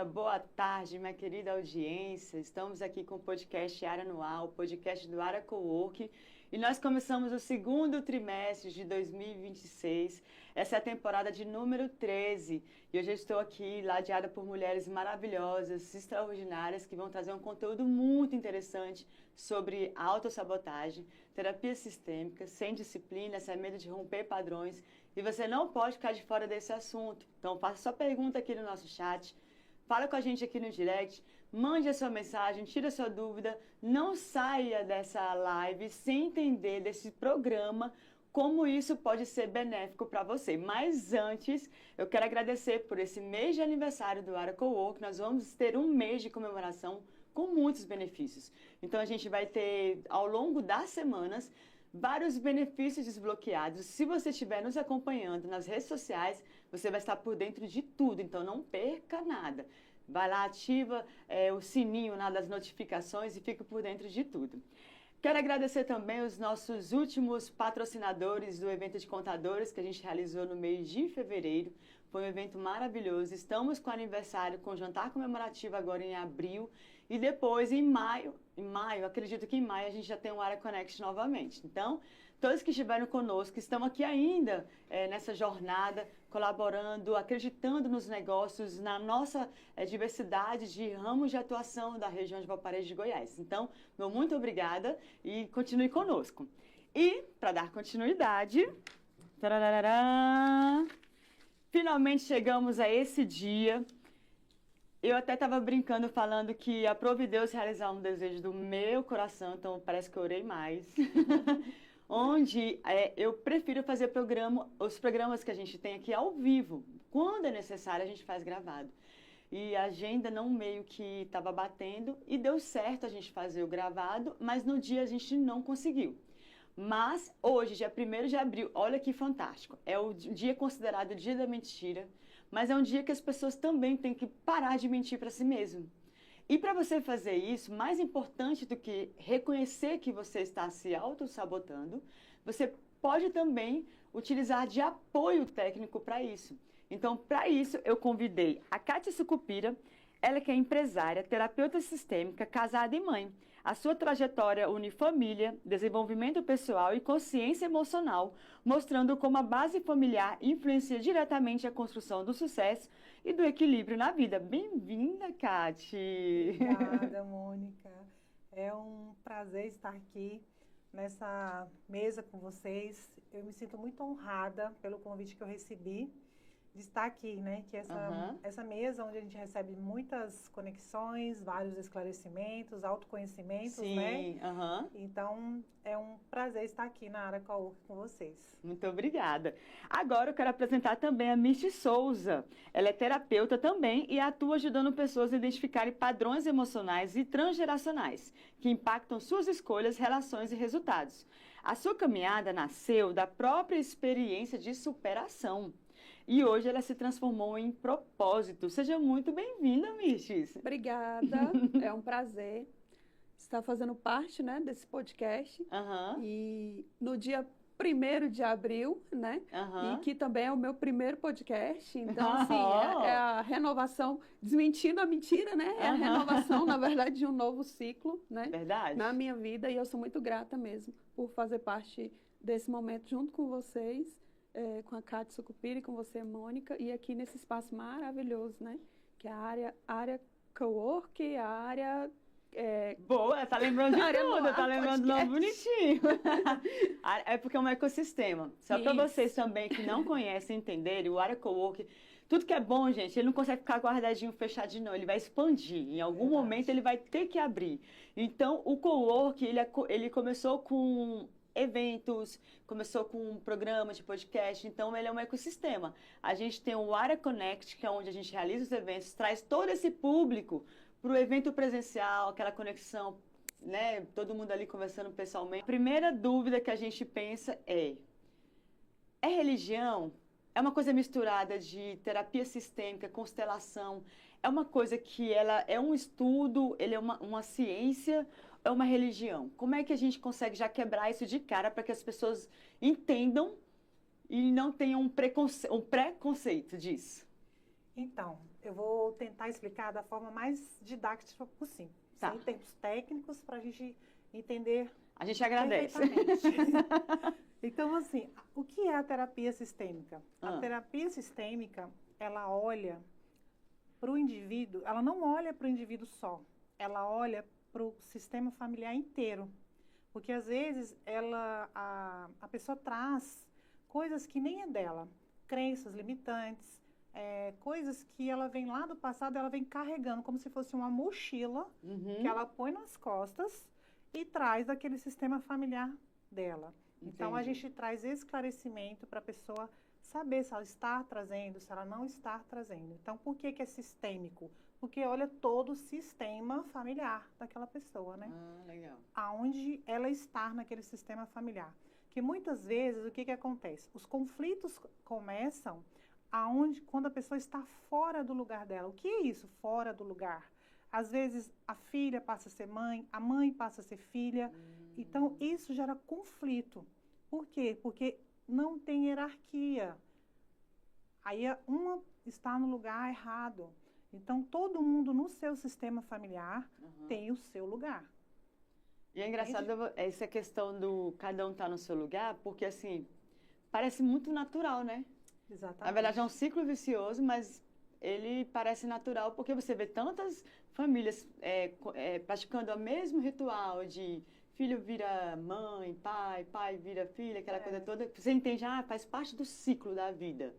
dia, boa tarde, minha querida audiência. Estamos aqui com o podcast Área Anual, o podcast do Área Cowork. E nós começamos o segundo trimestre de 2026. Essa é a temporada de número 13. E hoje eu estou aqui ladeada por mulheres maravilhosas, extraordinárias, que vão trazer um conteúdo muito interessante sobre autossabotagem, terapia sistêmica, sem disciplina, sem medo de romper padrões. E você não pode ficar de fora desse assunto. Então, faça sua pergunta aqui no nosso chat. Fala com a gente aqui no direct, mande a sua mensagem, tira a sua dúvida, não saia dessa live sem entender desse programa como isso pode ser benéfico para você. Mas antes, eu quero agradecer por esse mês de aniversário do Área Cowork. Nós vamos ter um mês de comemoração com muitos benefícios. Então a gente vai ter, ao longo das semanas, vários benefícios desbloqueados. Se você estiver nos acompanhando nas redes sociais, você vai estar por dentro de tudo, então não perca nada. Vai lá, ativa o sininho das notificações e fica por dentro de tudo. Quero agradecer também os nossos últimos patrocinadores do evento de contadores que a gente realizou no mês de fevereiro. Foi um evento maravilhoso. Estamos com aniversário, com jantar comemorativo agora em abril. E depois, em maio, acredito que em maio a gente já tem o Área Connect novamente. Então, todos que estiveram conosco, estão aqui ainda nessa jornada, colaborando, acreditando nos negócios, na nossa diversidade de ramos de atuação da região de Valparaíso de Goiás. Então, meu muito obrigada e continue conosco. E, para dar continuidade, finalmente chegamos a esse dia. Eu até estava brincando, falando que aprove Deus realizar um desejo do meu coração, então parece que eu orei mais. Onde eu prefiro fazer os programas que a gente tem aqui ao vivo. Quando é necessário, a gente faz gravado. E a agenda não meio que estava batendo e deu certo a gente fazer o gravado, mas no dia a gente não conseguiu. Mas hoje, dia 1º de abril, olha que fantástico, é o dia considerado o dia da mentira, mas é um dia que as pessoas também têm que parar de mentir para si mesmo. E para você fazer isso, mais importante do que reconhecer que você está se auto-sabotando, você pode também utilizar de apoio técnico para isso. Então, para isso, eu convidei a Kátia Sucupira, ela que é empresária, terapeuta sistêmica, casada e mãe. A sua trajetória une família, desenvolvimento pessoal e consciência emocional, mostrando como a base familiar influencia diretamente a construção do sucesso e do equilíbrio na vida. Bem-vinda, Kátia! Obrigada, Mônica. É um prazer estar aqui nessa mesa com vocês. Eu me sinto muito honrada pelo convite que eu recebi de estar aqui, né? Que essa mesa onde a gente recebe muitas conexões, vários esclarecimentos, autoconhecimentos, sim, né? Então, é um prazer estar aqui na Área Cowork com vocês. Muito obrigada. Agora eu quero apresentar também a Misty Souza. Ela é terapeuta também e atua ajudando pessoas a identificarem padrões emocionais e transgeracionais que impactam suas escolhas, relações e resultados. A sua caminhada nasceu da própria experiência de superação. E hoje ela se transformou em propósito. Seja muito bem-vinda, Michis. Obrigada, é um prazer estar fazendo parte, né, desse podcast. E no dia 1º de abril, né, e que também é o meu primeiro podcast. Então, assim, é a renovação, desmentindo a mentira, né, é a renovação, na verdade, de um novo ciclo, né, verdade, na minha vida. E eu sou muito grata mesmo por fazer parte desse momento junto com vocês. Com a Kátia Sucupira e com você, Mônica, e aqui nesse espaço maravilhoso, né? Que é a área Cowork, a área... Boa, tá lembrando de tudo, tá lembrando do nome bonitinho. É porque é um ecossistema. Só para vocês também que não conhecem, entenderem, o Área Cowork, tudo que é bom, gente, ele não consegue ficar guardadinho, fechadinho, não. Ele vai expandir. Em algum momento ele vai ter que abrir. Então, o Cowork, ele começou com eventos, começou com um programa de podcast, então ele é um ecossistema. A gente tem o Área Connect, que é onde a gente realiza os eventos, traz todo esse público para o evento presencial, aquela conexão, né, todo mundo ali conversando pessoalmente. A primeira dúvida que a gente pensa é religião? É uma coisa misturada de terapia sistêmica, constelação, é uma coisa que ela é um estudo, ele é uma ciência, é uma religião. Como é que a gente consegue já quebrar isso de cara para que as pessoas entendam e não tenham um preconceito disso? Então, eu vou tentar explicar da forma mais didática possível, sem termos técnicos, para a gente entender. A gente agradece. Então, assim, o que é a terapia sistêmica? A terapia sistêmica, ela olha para o indivíduo, ela não olha para o indivíduo só, ela olha para o sistema familiar inteiro. Porque, às vezes, a pessoa traz coisas que nem é dela, crenças limitantes, coisas que ela vem lá do passado, ela vem carregando como se fosse uma mochila que ela põe nas costas e traz daquele sistema familiar dela. Entendi. Então, a gente traz esclarecimento para a pessoa saber se ela está trazendo, se ela não está trazendo. Então, por que é sistêmico? Porque olha todo o sistema familiar daquela pessoa, né? Legal. Aonde ela está naquele sistema familiar. Que muitas vezes, o que acontece? Os conflitos começam quando a pessoa está fora do lugar dela. O que é isso, fora do lugar? Às vezes, a filha passa a ser mãe, a mãe passa a ser filha. Então, isso gera conflito. Por quê? Porque não tem hierarquia. Aí, uma está no lugar errado. Então, todo mundo no seu sistema familiar tem o seu lugar. E é engraçado essa questão do cada um estar no seu lugar, porque, assim, parece muito natural, né? Exatamente. Na verdade, é um ciclo vicioso, mas ele parece natural, porque você vê tantas famílias praticando o mesmo ritual de filho vira mãe, pai vira filha, aquela coisa toda. Você entende, faz parte do ciclo da vida.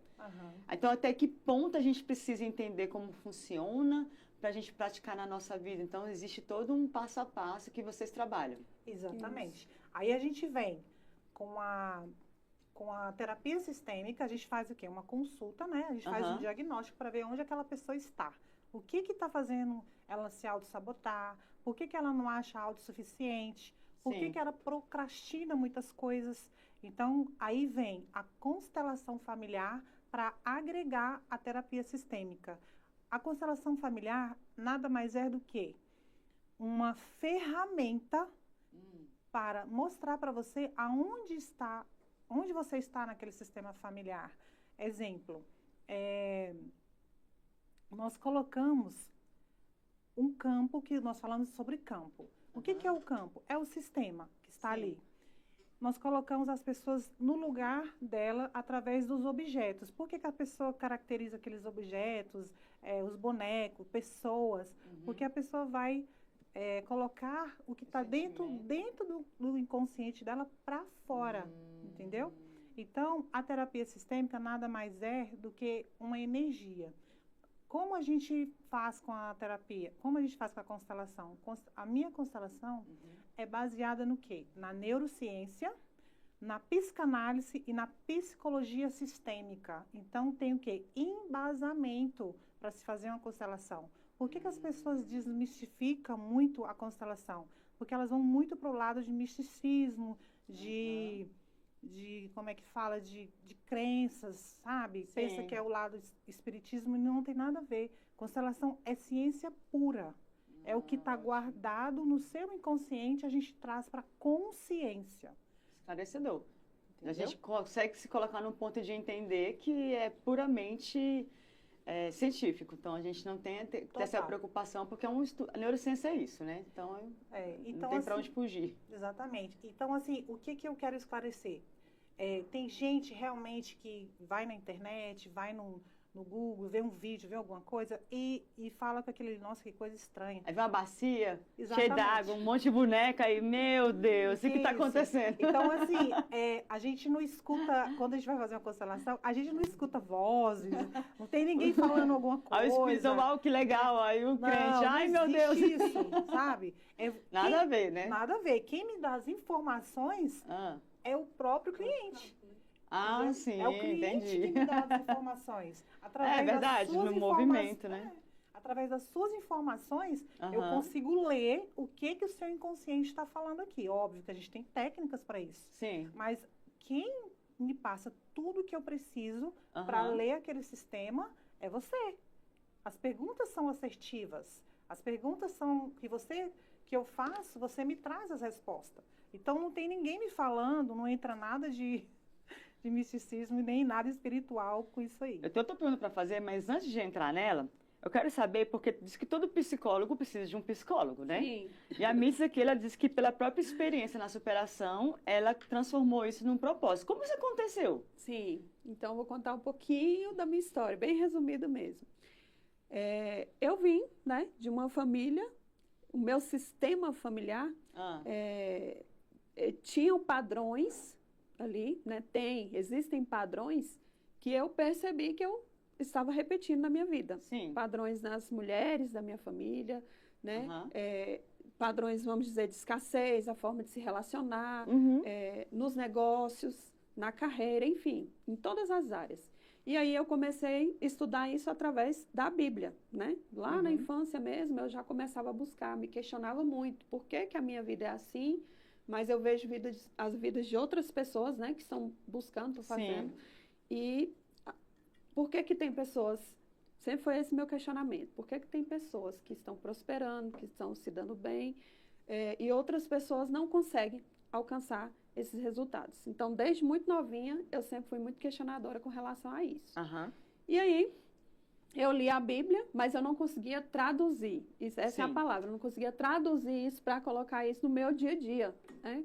Então, até que ponto a gente precisa entender como funciona para a gente praticar na nossa vida? Então, existe todo um passo a passo que vocês trabalham. Exatamente. Isso. Aí a gente vem com a terapia sistêmica, a gente faz o quê? Uma consulta, né? A gente faz um diagnóstico para ver onde aquela pessoa está. O que está fazendo ela se auto-sabotar? Por que ela não acha autossuficiente? Por que ela procrastina muitas coisas? Então, aí vem a constelação familiar para agregar a terapia sistêmica. A constelação familiar nada mais é do que uma ferramenta para mostrar para você onde você está naquele sistema familiar. Exemplo, nós colocamos um campo, que nós falamos sobre campo. O que é o campo? É o sistema que está ali. Nós colocamos as pessoas no lugar dela através dos objetos. Por que a pessoa caracteriza aqueles objetos, os bonecos, pessoas? Porque a pessoa vai colocar o que está dentro do inconsciente dela para fora, entendeu? Então, a terapia sistêmica nada mais é do que uma energia. Como a gente faz com a terapia? Como a gente faz com a constelação? A minha constelação é baseada no quê? Na neurociência, na psicanálise e na psicologia sistêmica. Então, tem o quê? Embasamento para se fazer uma constelação. Por que as pessoas desmistificam muito a constelação? Porque elas vão muito para o lado de misticismo, de como é que fala, de crenças, sabe? Sim. Pensa que é o lado espiritismo e não tem nada a ver. Constelação é ciência pura. É o que está guardado no seu inconsciente, a gente traz para consciência. Esclarecedor. Entendeu? A gente consegue se colocar num ponto de entender que é puramente científico. Então, a gente não tem essa preocupação, porque a neurociência é isso, né? Então, não tem para onde fugir. Exatamente. Então, assim, o que eu quero esclarecer? Tem gente realmente que vai na internet, vai no Google, vê um vídeo, vê alguma coisa e fala com aquele, nossa, que coisa estranha. Aí vem uma bacia cheia d'água, um monte de boneca e, meu Deus, o que está acontecendo? Então, assim, a gente não escuta, quando a gente vai fazer uma constelação, a gente não escuta vozes, não tem ninguém falando alguma coisa. Aí o espírito, que legal, aí o crente, ai meu Deus. Isso, sabe? Nada a ver, né? Nada a ver. Quem me dá as informações é o próprio cliente. Entendeu? Sim, é o cliente que me dá as informações. É verdade, no movimento, né? Através das suas informações, eu consigo ler o que o seu inconsciente está falando aqui. Óbvio que a gente tem técnicas para isso. Sim. Mas quem me passa tudo o que eu preciso para ler aquele sistema é você. As perguntas são assertivas. As perguntas são que eu faço, você me traz as respostas. Então, não tem ninguém me falando, não entra nada de de misticismo e nem nada espiritual com isso aí. Eu tenho outra pergunta para fazer, mas antes de entrar nela, eu quero saber, porque diz que todo psicólogo precisa de um psicólogo, né? Sim. E a Mitz aqui, ela disse que pela própria experiência na superação, ela transformou isso num propósito. Como isso aconteceu? Sim, então eu vou contar um pouquinho da minha história, bem resumido mesmo. Eu vim, né, de uma família, o meu sistema familiar tinham padrões ali, né, existem padrões que eu percebi que eu estava repetindo na minha vida. Sim. Padrões nas mulheres da minha família, né? Padrões, vamos dizer, de escassez, a forma de se relacionar, nos negócios, na carreira, enfim, em todas as áreas. E aí eu comecei a estudar isso através da Bíblia, né? Lá na infância mesmo, eu já começava a buscar, me questionava muito, por que que a minha vida é assim, mas eu vejo as vidas de outras pessoas, né, que estão buscando, estão fazendo. Sim. E por que que tem pessoas, sempre foi esse meu questionamento, por que que tem pessoas que estão prosperando, que estão se dando bem, e outras pessoas não conseguem alcançar esses resultados. Então, desde muito novinha, eu sempre fui muito questionadora com relação a isso. E aí, eu li a Bíblia, mas eu não conseguia traduzir. Essa é a palavra, eu não conseguia traduzir isso para colocar isso no meu dia a dia, né?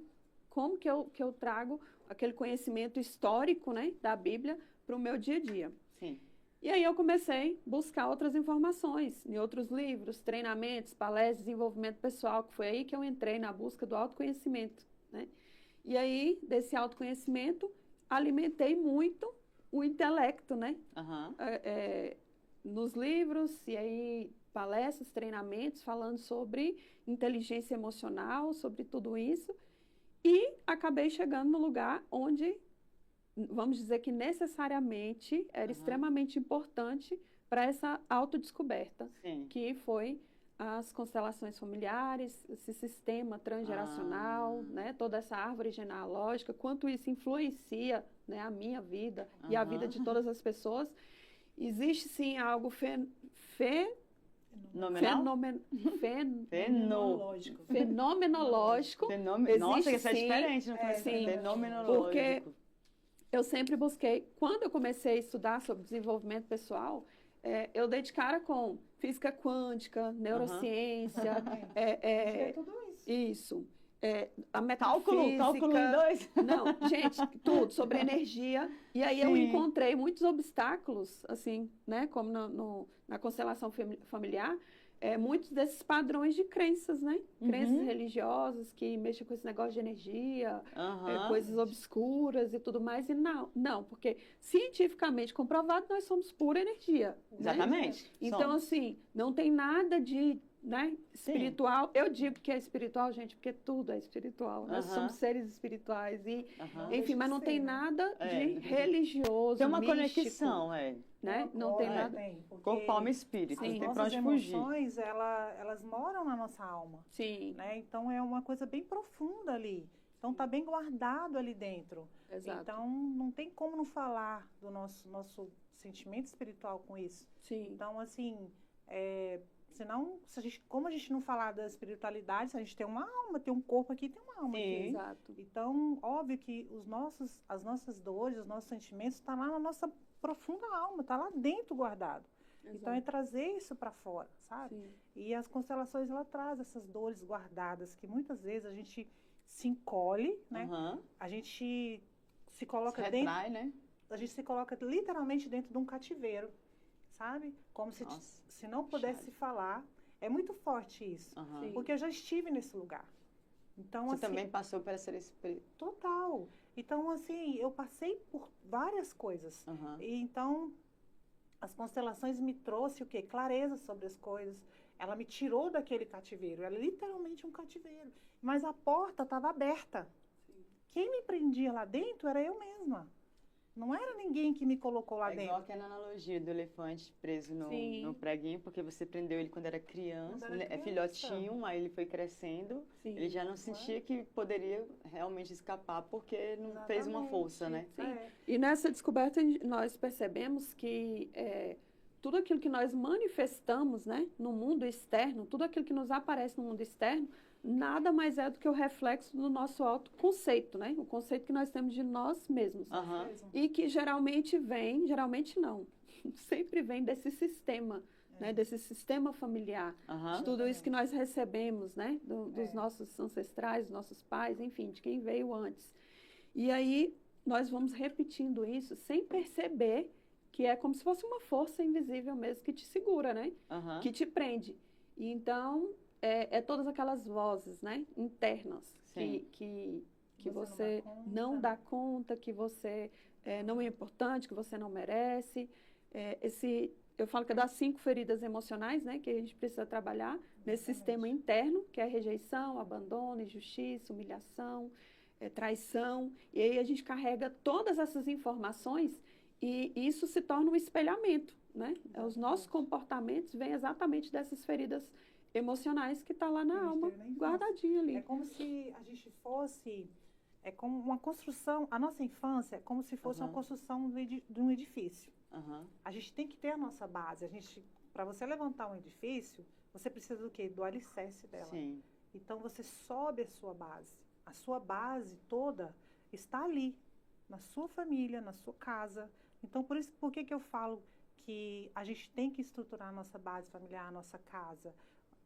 Como que eu trago aquele conhecimento histórico, né, da Bíblia para o meu dia a dia. Sim. E aí eu comecei a buscar outras informações em outros livros, treinamentos, palestras, desenvolvimento pessoal, que foi aí que eu entrei na busca do autoconhecimento, né? E aí, desse autoconhecimento, alimentei muito o intelecto, né? Nos livros, e aí palestras, treinamentos, falando sobre inteligência emocional, sobre tudo isso. E acabei chegando no lugar onde, vamos dizer que necessariamente era extremamente importante para essa autodescoberta, que foi as constelações familiares, esse sistema transgeracional, né, toda essa árvore genealógica, quanto isso influencia, né, a minha vida e a vida de todas as pessoas. Existe sim algo fenomenológico. Nossa, isso é diferente, não conheço. Fenomenológico. Porque eu sempre busquei, quando eu comecei a estudar sobre desenvolvimento pessoal, eu dei de cara com física quântica, neurociência, tudo isso. Isso. A metafísica. Cálculo em 2? Não, gente, tudo sobre energia. E aí eu encontrei muitos obstáculos, assim, né, como na constelação familiar, muitos desses padrões de crenças, né? Crenças religiosas que mexem com esse negócio de energia, coisas obscuras e tudo mais. E não, porque cientificamente comprovado nós somos pura energia. Exatamente. Né? Então, assim, não tem nada de, né, espiritual. Eu digo que é espiritual, gente, porque tudo é espiritual. Nós somos seres espirituais. E, enfim, mas não tem nada de religioso, tem uma místico, conexão, né? Não tem nada. Corpo, alma e espírito. As nossas emoções, elas moram na nossa alma. Sim. Né? Então, é uma coisa bem profunda ali. Então, está bem guardado ali dentro. Exato. Então, não tem como não falar do nosso sentimento espiritual com isso. Sim. Então, assim, senão, como a gente não falar da espiritualidade, se a gente tem uma alma, tem um corpo aqui, tem uma alma aqui. Exato. Então, óbvio que as nossas dores, os nossos sentimentos estão lá na nossa profunda alma, está lá dentro guardado. Exato. Então, é trazer isso para fora, sabe? Sim. E as constelações, ela traz essas dores guardadas, que muitas vezes a gente se encolhe, né? A gente se coloca dentro... né? A gente se coloca literalmente dentro de um cativeiro, sabe? Como se não pudesse falar. É muito forte isso, porque eu já estive nesse lugar. Então, você assim, também passou por essa experiência? Total. Então, assim, eu passei por várias coisas. E então, as constelações me trouxe o quê? Clareza sobre as coisas. Ela me tirou daquele cativeiro. Era literalmente um cativeiro. Mas a porta estava aberta. Quem me prendia lá dentro era eu mesma. Não era ninguém que me colocou lá dentro. Igual aquela analogia do elefante preso no preguinho, porque você prendeu ele quando era criança, filhotinho, aí ele foi crescendo, ele já não sentia que poderia realmente escapar, porque não fez uma força, né? Sim. E nessa descoberta nós percebemos que tudo aquilo que nós manifestamos, né, no mundo externo, tudo aquilo que nos aparece no mundo externo, nada mais é do que o reflexo do nosso autoconceito, né? O conceito que nós temos de nós mesmos. E que geralmente não, sempre vem desse sistema, né? Desse sistema familiar, de tudo isso que nós recebemos, né? Dos nossos ancestrais, dos nossos pais, enfim, de quem veio antes. E aí, nós vamos repetindo isso sem perceber que é como se fosse uma força invisível mesmo que te segura, né? Que te prende. E então, todas aquelas vozes, né? Internas que você não dá conta, que você não é importante, que você não merece. Eu falo que é das 5 feridas emocionais, né? Que a gente precisa trabalhar nesse sistema interno, que é rejeição, abandono, injustiça, humilhação, traição. E aí a gente carrega todas essas informações e isso se torna um espelhamento, né? Os nossos comportamentos vêm exatamente dessas feridas emocionais que está lá na alma, guardadinha ali. É como se a gente fosse, é como uma construção, a nossa infância é como se fosse uma construção de um edifício. A gente tem que ter a nossa base. Para você levantar um edifício, você precisa do quê? Do alicerce dela. Sim. Então, você sobe a sua base. A sua base toda está ali, na sua família, na sua casa. Então, por que eu falo que a gente tem que estruturar a nossa base familiar, a nossa casa?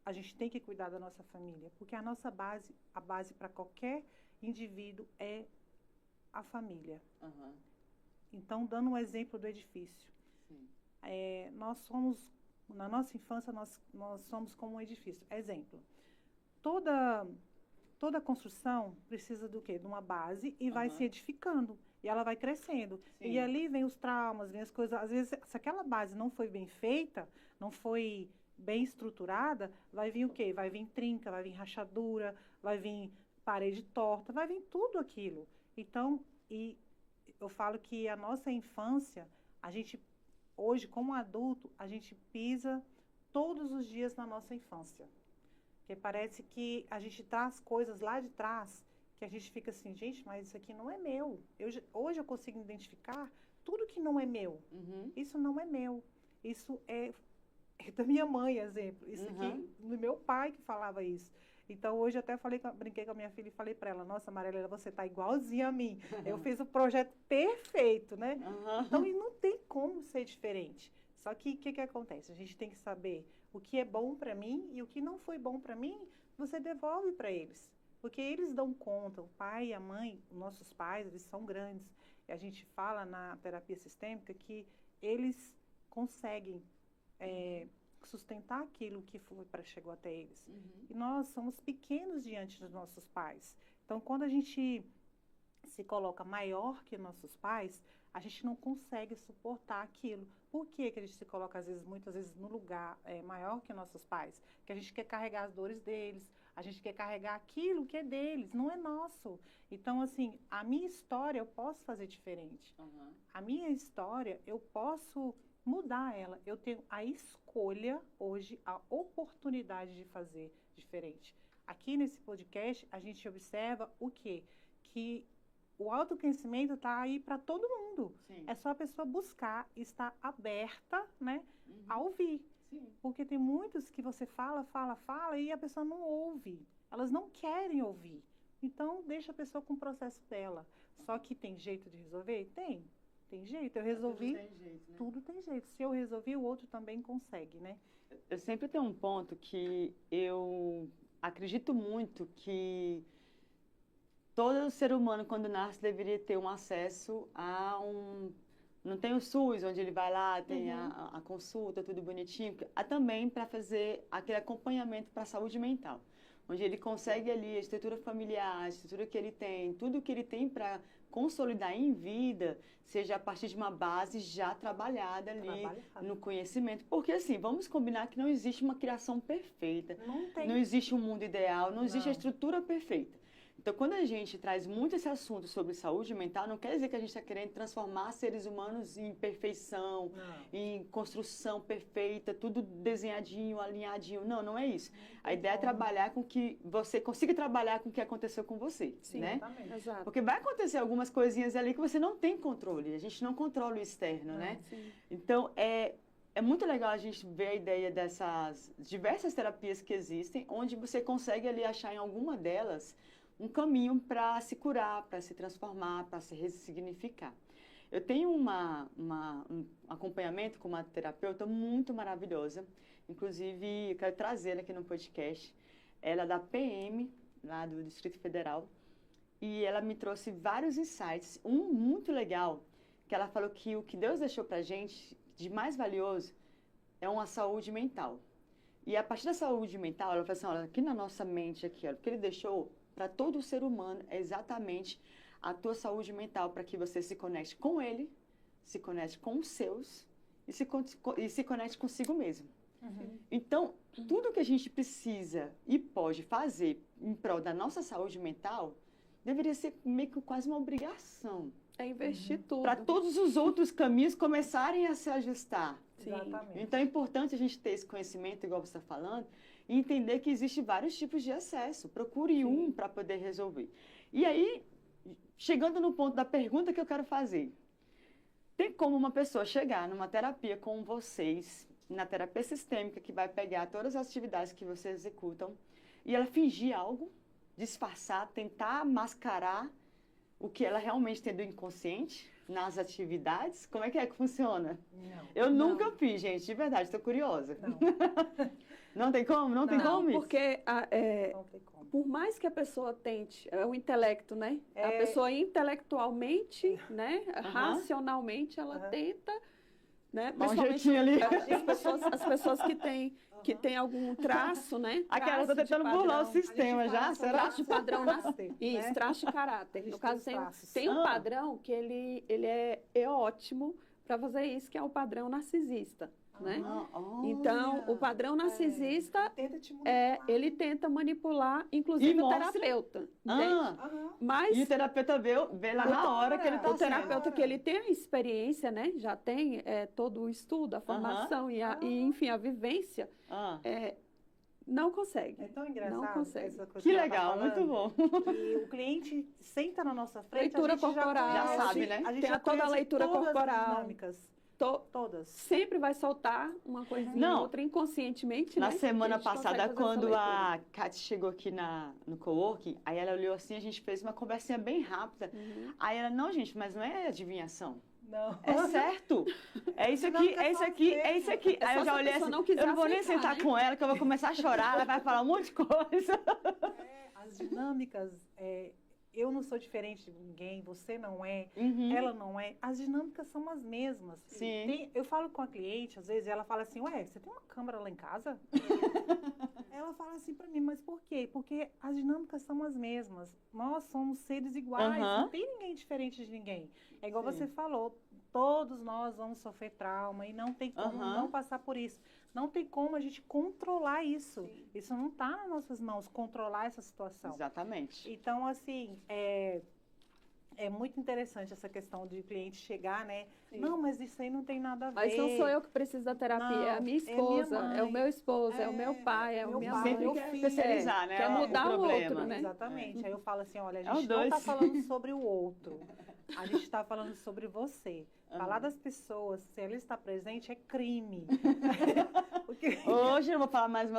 A gente tem que cuidar da nossa família. Porque a nossa base, a base para qualquer indivíduo é a família. Então, dando um exemplo do edifício. Nós somos, na nossa infância, nós somos como um edifício. Exemplo, toda construção precisa do quê? De uma base e vai se edificando. E ela vai crescendo. E ali vem os traumas, vem as coisas. Às vezes, se aquela base não foi bem feita, não foi bem estruturada, vai vir o quê? Vai vir trinca, vai vir rachadura, vai vir parede torta, vai vir tudo aquilo. Então, eu falo que a nossa infância, a gente, hoje, como adulto, a gente pisa todos os dias na nossa infância. Porque parece que a gente traz coisas lá de trás, que a gente fica assim, gente, mas isso aqui não é meu. Hoje eu consigo identificar tudo que não é meu. Isso não é meu. Isso é da minha mãe, exemplo. Isso aqui, do meu pai que falava isso. Então, hoje eu até brinquei com a minha filha e falei para ela, nossa, Marília, você tá igualzinha a mim. Eu fiz o projeto perfeito, né? Então, e não tem como ser diferente. Só que o que acontece? A gente tem que saber o que é bom para mim e o que não foi bom para mim, você devolve para eles. Porque eles dão conta, o pai e a mãe, nossos pais, eles são grandes. E a gente fala na terapia sistêmica que eles conseguem sustentar aquilo que chegou até eles. E nós somos pequenos diante dos nossos pais. Então, quando a gente se coloca maior que nossos pais, a gente não consegue suportar aquilo. Por que a gente se coloca, muitas vezes, no lugar maior que nossos pais? Porque a gente quer carregar as dores deles, a gente quer carregar aquilo que é deles, não é nosso. Então, assim, a minha história eu posso fazer diferente. A minha história eu posso mudar ela. Eu tenho a escolha hoje, a oportunidade de fazer diferente. Aqui nesse podcast, a gente observa o quê? Que o autoconhecimento está aí para todo mundo. É só a pessoa buscar, estar aberta, né, a ouvir. Porque tem muitos que você fala e a pessoa não ouve. Elas não querem ouvir. Então, deixa a pessoa com o processo dela. Só que tem jeito de resolver? Tem. Tem jeito. Eu resolvi. Tudo tem jeito, né? Tudo tem jeito. Se eu resolvi, o outro também consegue, né? Eu sempre tenho um ponto que eu acredito muito que todo ser humano, quando nasce, deveria ter um acesso a Não tem o SUS, onde ele vai lá, tem a consulta, tudo bonitinho. Também para fazer aquele acompanhamento para a saúde mental. Onde ele consegue ali a estrutura familiar, a estrutura que ele tem, tudo que ele tem para consolidar em vida, seja a partir de uma base já trabalhada ali no conhecimento. Porque, assim, vamos combinar que não existe uma criação perfeita. Não existe um mundo ideal, não existe a estrutura perfeita. Então, quando a gente traz muito esse assunto sobre saúde mental, não quer dizer que a gente está querendo transformar seres humanos em perfeição, em construção perfeita, tudo desenhadinho, alinhadinho. Não, não é isso. A ideia é trabalhar com que você consiga trabalhar com o que aconteceu com você, né? Exato. Porque vai acontecer algumas coisinhas ali que você não tem controle. A gente não controla o externo, né? Sim. Então, é muito legal a gente ver a ideia dessas diversas terapias que existem, onde você consegue ali achar em alguma delas um caminho para se curar, para se transformar, para se ressignificar. Eu tenho um acompanhamento com uma terapeuta muito maravilhosa, inclusive eu quero trazê-la aqui no podcast. Ela é da PM, lá do Distrito Federal, e ela me trouxe vários insights. Um muito legal, que ela falou que o que Deus deixou para a gente de mais valioso é uma saúde mental. E a partir da saúde mental, ela falou assim, olha, aqui na nossa mente, aqui, olha, o que ele deixou para todo o ser humano é exatamente a tua saúde mental, para que você se conecte com ele, se conecte com os seus e se conecte consigo mesmo. Uhum. Então, tudo que a gente precisa e pode fazer em prol da nossa saúde mental deveria ser meio que quase uma obrigação. É investir tudo. Para todos os outros caminhos começarem a se ajustar. Sim. Exatamente. Então, é importante a gente ter esse conhecimento, igual você está falando, e entender que existem vários tipos de acesso. Procure um para poder resolver. E aí, chegando no ponto da pergunta que eu quero fazer. Tem como uma pessoa chegar numa terapia com vocês, na terapia sistêmica, que vai pegar todas as atividades que vocês executam, e ela fingir algo, disfarçar, tentar mascarar o que ela realmente tem do inconsciente nas atividades? Como é que funciona? Não. Eu nunca fiz, gente, de verdade, estou curiosa. Não. Não tem como? Não tem como isso? Porque não tem como. Por mais que a pessoa tente, é o intelecto, né? A pessoa intelectualmente, né? Racionalmente, ela tenta, né? Principalmente ali. As pessoas que têm algum traço, né? Aquela está tentando burlar o sistema já, será? Traço de padrão, isso, traço de caráter. No caso, tem um padrão que ele é ótimo para fazer isso, que é o padrão narcisista. Né? Então, o padrão narcisista, ele tenta manipular, inclusive o terapeuta. Mas, e o terapeuta vê lá na hora que ele está o terapeuta que ele tem a experiência, né? Já tem todo o estudo, a formação e enfim, a vivência, não consegue. É tão engraçado. Não consegue. Essa coisa que legal, muito bom. E o cliente senta na nossa frente, leitura corporal, já sabe, né? A gente tem toda a leitura corporal. Dinâmicas. Todas. Sempre vai soltar uma coisinha outra inconscientemente, na né? semana passada, quando a Kate chegou aqui no coworking, aí ela olhou assim, a gente fez uma conversinha bem rápida. Aí ela, não, gente, mas não é adivinhação. Não. É certo. É isso aqui, é isso aqui, é isso aqui. Aí eu já olhei assim, eu não vou nem sentar com ela, que eu vou começar a chorar, ela vai falar um monte de coisa. As dinâmicas... eu não sou diferente de ninguém, você não é, ela não é. As dinâmicas são as mesmas. Sim. Eu falo com a cliente, às vezes, ela fala assim, ué, você tem uma câmera lá em casa? Ela fala assim pra mim, mas por quê? Porque as dinâmicas são as mesmas. Nós somos seres iguais, não tem ninguém diferente de ninguém. É igual você falou, todos nós vamos sofrer trauma e não tem como não passar por isso. Não tem como a gente controlar isso. Sim. Isso não está nas nossas mãos, controlar essa situação. Exatamente. Então, assim, é muito interessante essa questão de o cliente chegar, né? Sim. Não, mas isso aí não tem nada a ver. Mas não sou eu que preciso da terapia, não, é a minha esposa, é o meu esposo, é o meu pai, é o meu mãe. Sempre quer especializar, né? Quer mudar o outro, né? Exatamente. Aí eu falo assim, olha, a gente não está falando sobre o outro. A gente está falando sobre você. Falar das pessoas, se ela está presente, é crime. Porque... Hoje eu não vou falar mais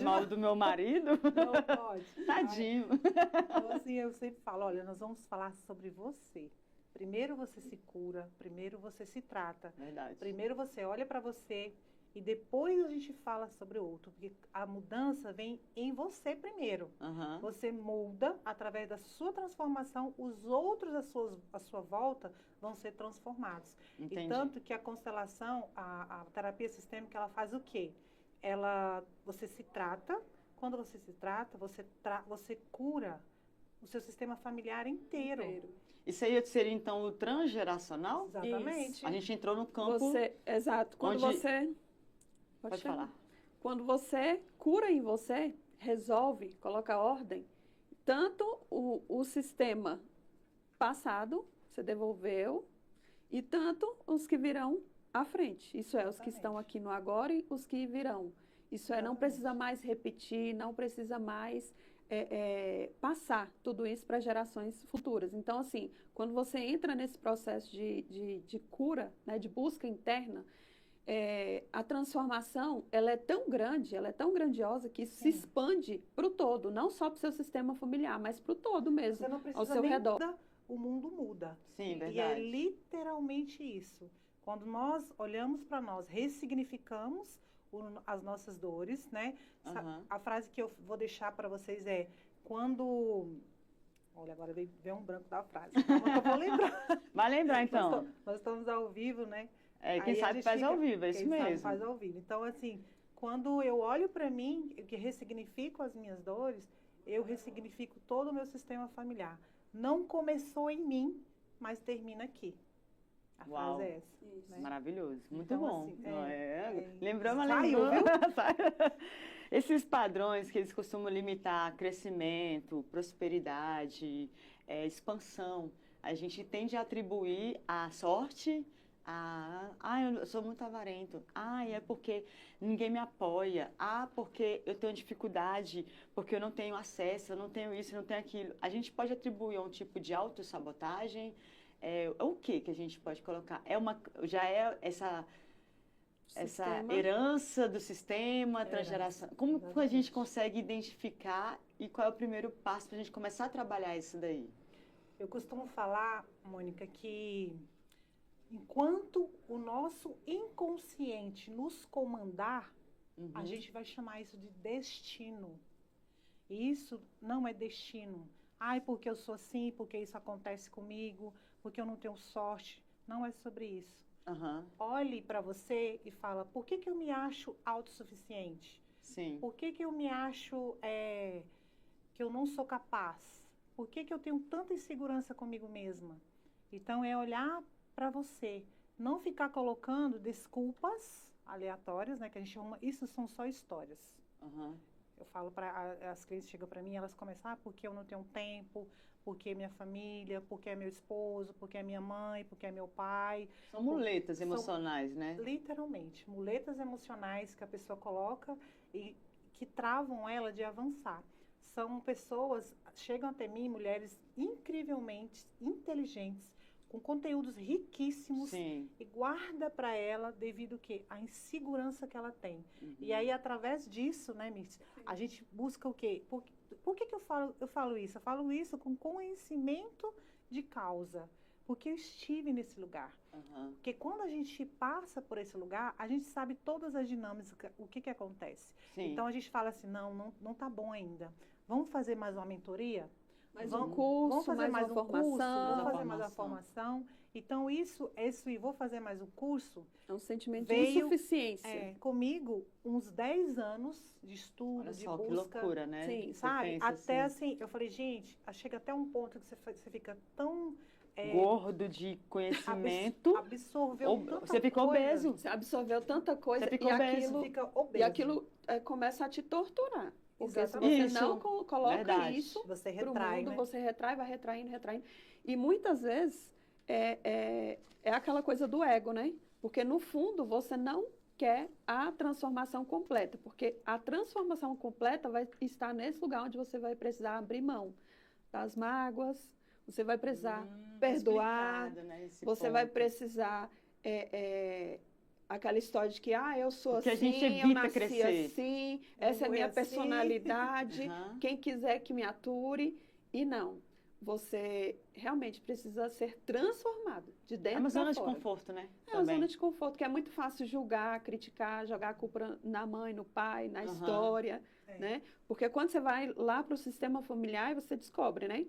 mal do meu marido. Não pode. Tadinho. Então, assim, eu sempre falo, olha, nós vamos falar sobre você. Primeiro você se cura, primeiro você se trata. Verdade. Primeiro você olha para você e depois a gente fala sobre o outro. Porque a mudança vem em você primeiro. Você muda, através da sua transformação, os outros à sua volta vão ser transformados. Entendi. E tanto que a constelação, a terapia sistêmica, ela faz o quê? Você se trata, quando você se trata, você cura o seu sistema familiar inteiro. Isso aí seria, então, o transgeracional? Exatamente. Isso. A gente entrou no campo... Exato. Quando você... Pode falar. Quando você cura em você, resolve, coloca ordem, tanto o sistema passado, você devolveu, e tanto os que virão à frente. Isso é, os que estão aqui no agora e os que virão. Isso é, não precisa mais repetir, não precisa mais passar tudo isso para gerações futuras. Então, assim, quando você entra nesse processo de cura, né, de busca interna, a transformação, ela é tão grande, ela é tão grandiosa que se expande para o todo, não só para o seu sistema familiar, mas para o todo mesmo, Você não precisa ao seu nem redor. O mundo muda. Sim, verdade. E é literalmente isso. Quando nós olhamos para nós, ressignificamos as nossas dores, né? A frase que eu vou deixar para vocês é, quando... Olha, agora veio um branco da frase. Calma que eu vou lembrar. Vai lembrar, então. Nós estamos ao vivo, né? Quem sabe faz ao vivo, é isso mesmo. Quem sabe faz ao vivo. Então, assim, quando eu olho para mim, que ressignifico as minhas dores, eu ressignifico todo o meu sistema familiar. Não começou em mim, mas termina aqui. A frase é essa. Né? Maravilhoso, muito então, bom. Assim, lembrou, mas saiu, lembrou. viu? Esses padrões que eles costumam limitar crescimento, prosperidade, expansão, a gente tende a atribuir a sorte, eu sou muito avarento, é porque ninguém me apoia, porque eu tenho dificuldade, porque eu não tenho acesso, eu não tenho isso, eu não tenho aquilo. A gente pode atribuir a um tipo de autossabotagem. O que a gente pode colocar? Já é essa herança do sistema, transgeração. Como a gente consegue identificar e qual é o primeiro passo para a gente começar a trabalhar isso daí? Eu costumo falar, Mônica, que enquanto o nosso inconsciente nos comandar, a gente vai chamar isso de destino. E isso não é destino. Porque eu sou assim, porque isso acontece comigo, porque eu não tenho sorte. Não é sobre isso. Olhe para você e fala, por que eu me acho autossuficiente? Sim. Por que eu me acho que eu não sou capaz? Por que eu tenho tanta insegurança comigo mesma? Então, é olhar para você. Não ficar colocando desculpas aleatórias, né? Que a gente chama, isso são só histórias. Eu falo para as clientes chegam para mim, elas começam, porque eu não tenho tempo, porque é minha família, porque é meu esposo, porque é minha mãe, porque é meu pai. São muletas emocionais, né? Literalmente, muletas emocionais que a pessoa coloca e que travam ela de avançar. São pessoas, chegam até mim, mulheres incrivelmente inteligentes, com conteúdos riquíssimos. Sim. E guarda para ela devido à insegurança que ela tem. E aí, através disso, né, Mirce, a gente busca o quê? Por que eu falo isso? Eu falo isso com conhecimento de causa, porque eu estive nesse lugar. Porque quando a gente passa por esse lugar, a gente sabe todas as dinâmicas, o que acontece. Sim. Então, a gente fala assim, não tá bom ainda. Vamos fazer mais uma mentoria? Um curso, vamos fazer mais um curso, vamos fazer mais uma formação. Então, isso e vou fazer mais um curso. É um sentimento de insuficiência. Comigo, uns 10 anos de estudo, olha de só, busca. Que loucura, né? Sim, sabe? Até assim, eu falei, gente, chega até um ponto que você fica tão... gordo de conhecimento. Absorveu tanta você ficou coisa. obeso. Você absorveu tanta coisa você ficou obeso. Fica obeso. E aquilo começa a te torturar. Porque exatamente. se você não coloca isso você pro retrai, mundo, né? você retrai, vai retraindo. E muitas vezes é aquela coisa do ego, né? Porque no fundo você não quer a transformação completa, porque a transformação completa vai estar nesse lugar onde você vai precisar abrir mão das mágoas, você vai precisar perdoar, né, você vai precisar aquela história de que eu sou porque assim, a gente evita eu nasci crescer. assim, essa é a minha personalidade, quem quiser que me ature. E não, você realmente precisa ser transformado de dentro para fora. É uma zona de conforto, né? É uma zona de conforto, que é muito fácil julgar, criticar, jogar a culpa na mãe, no pai, na história, né? Porque quando você vai lá para o sistema familiar, você descobre, né?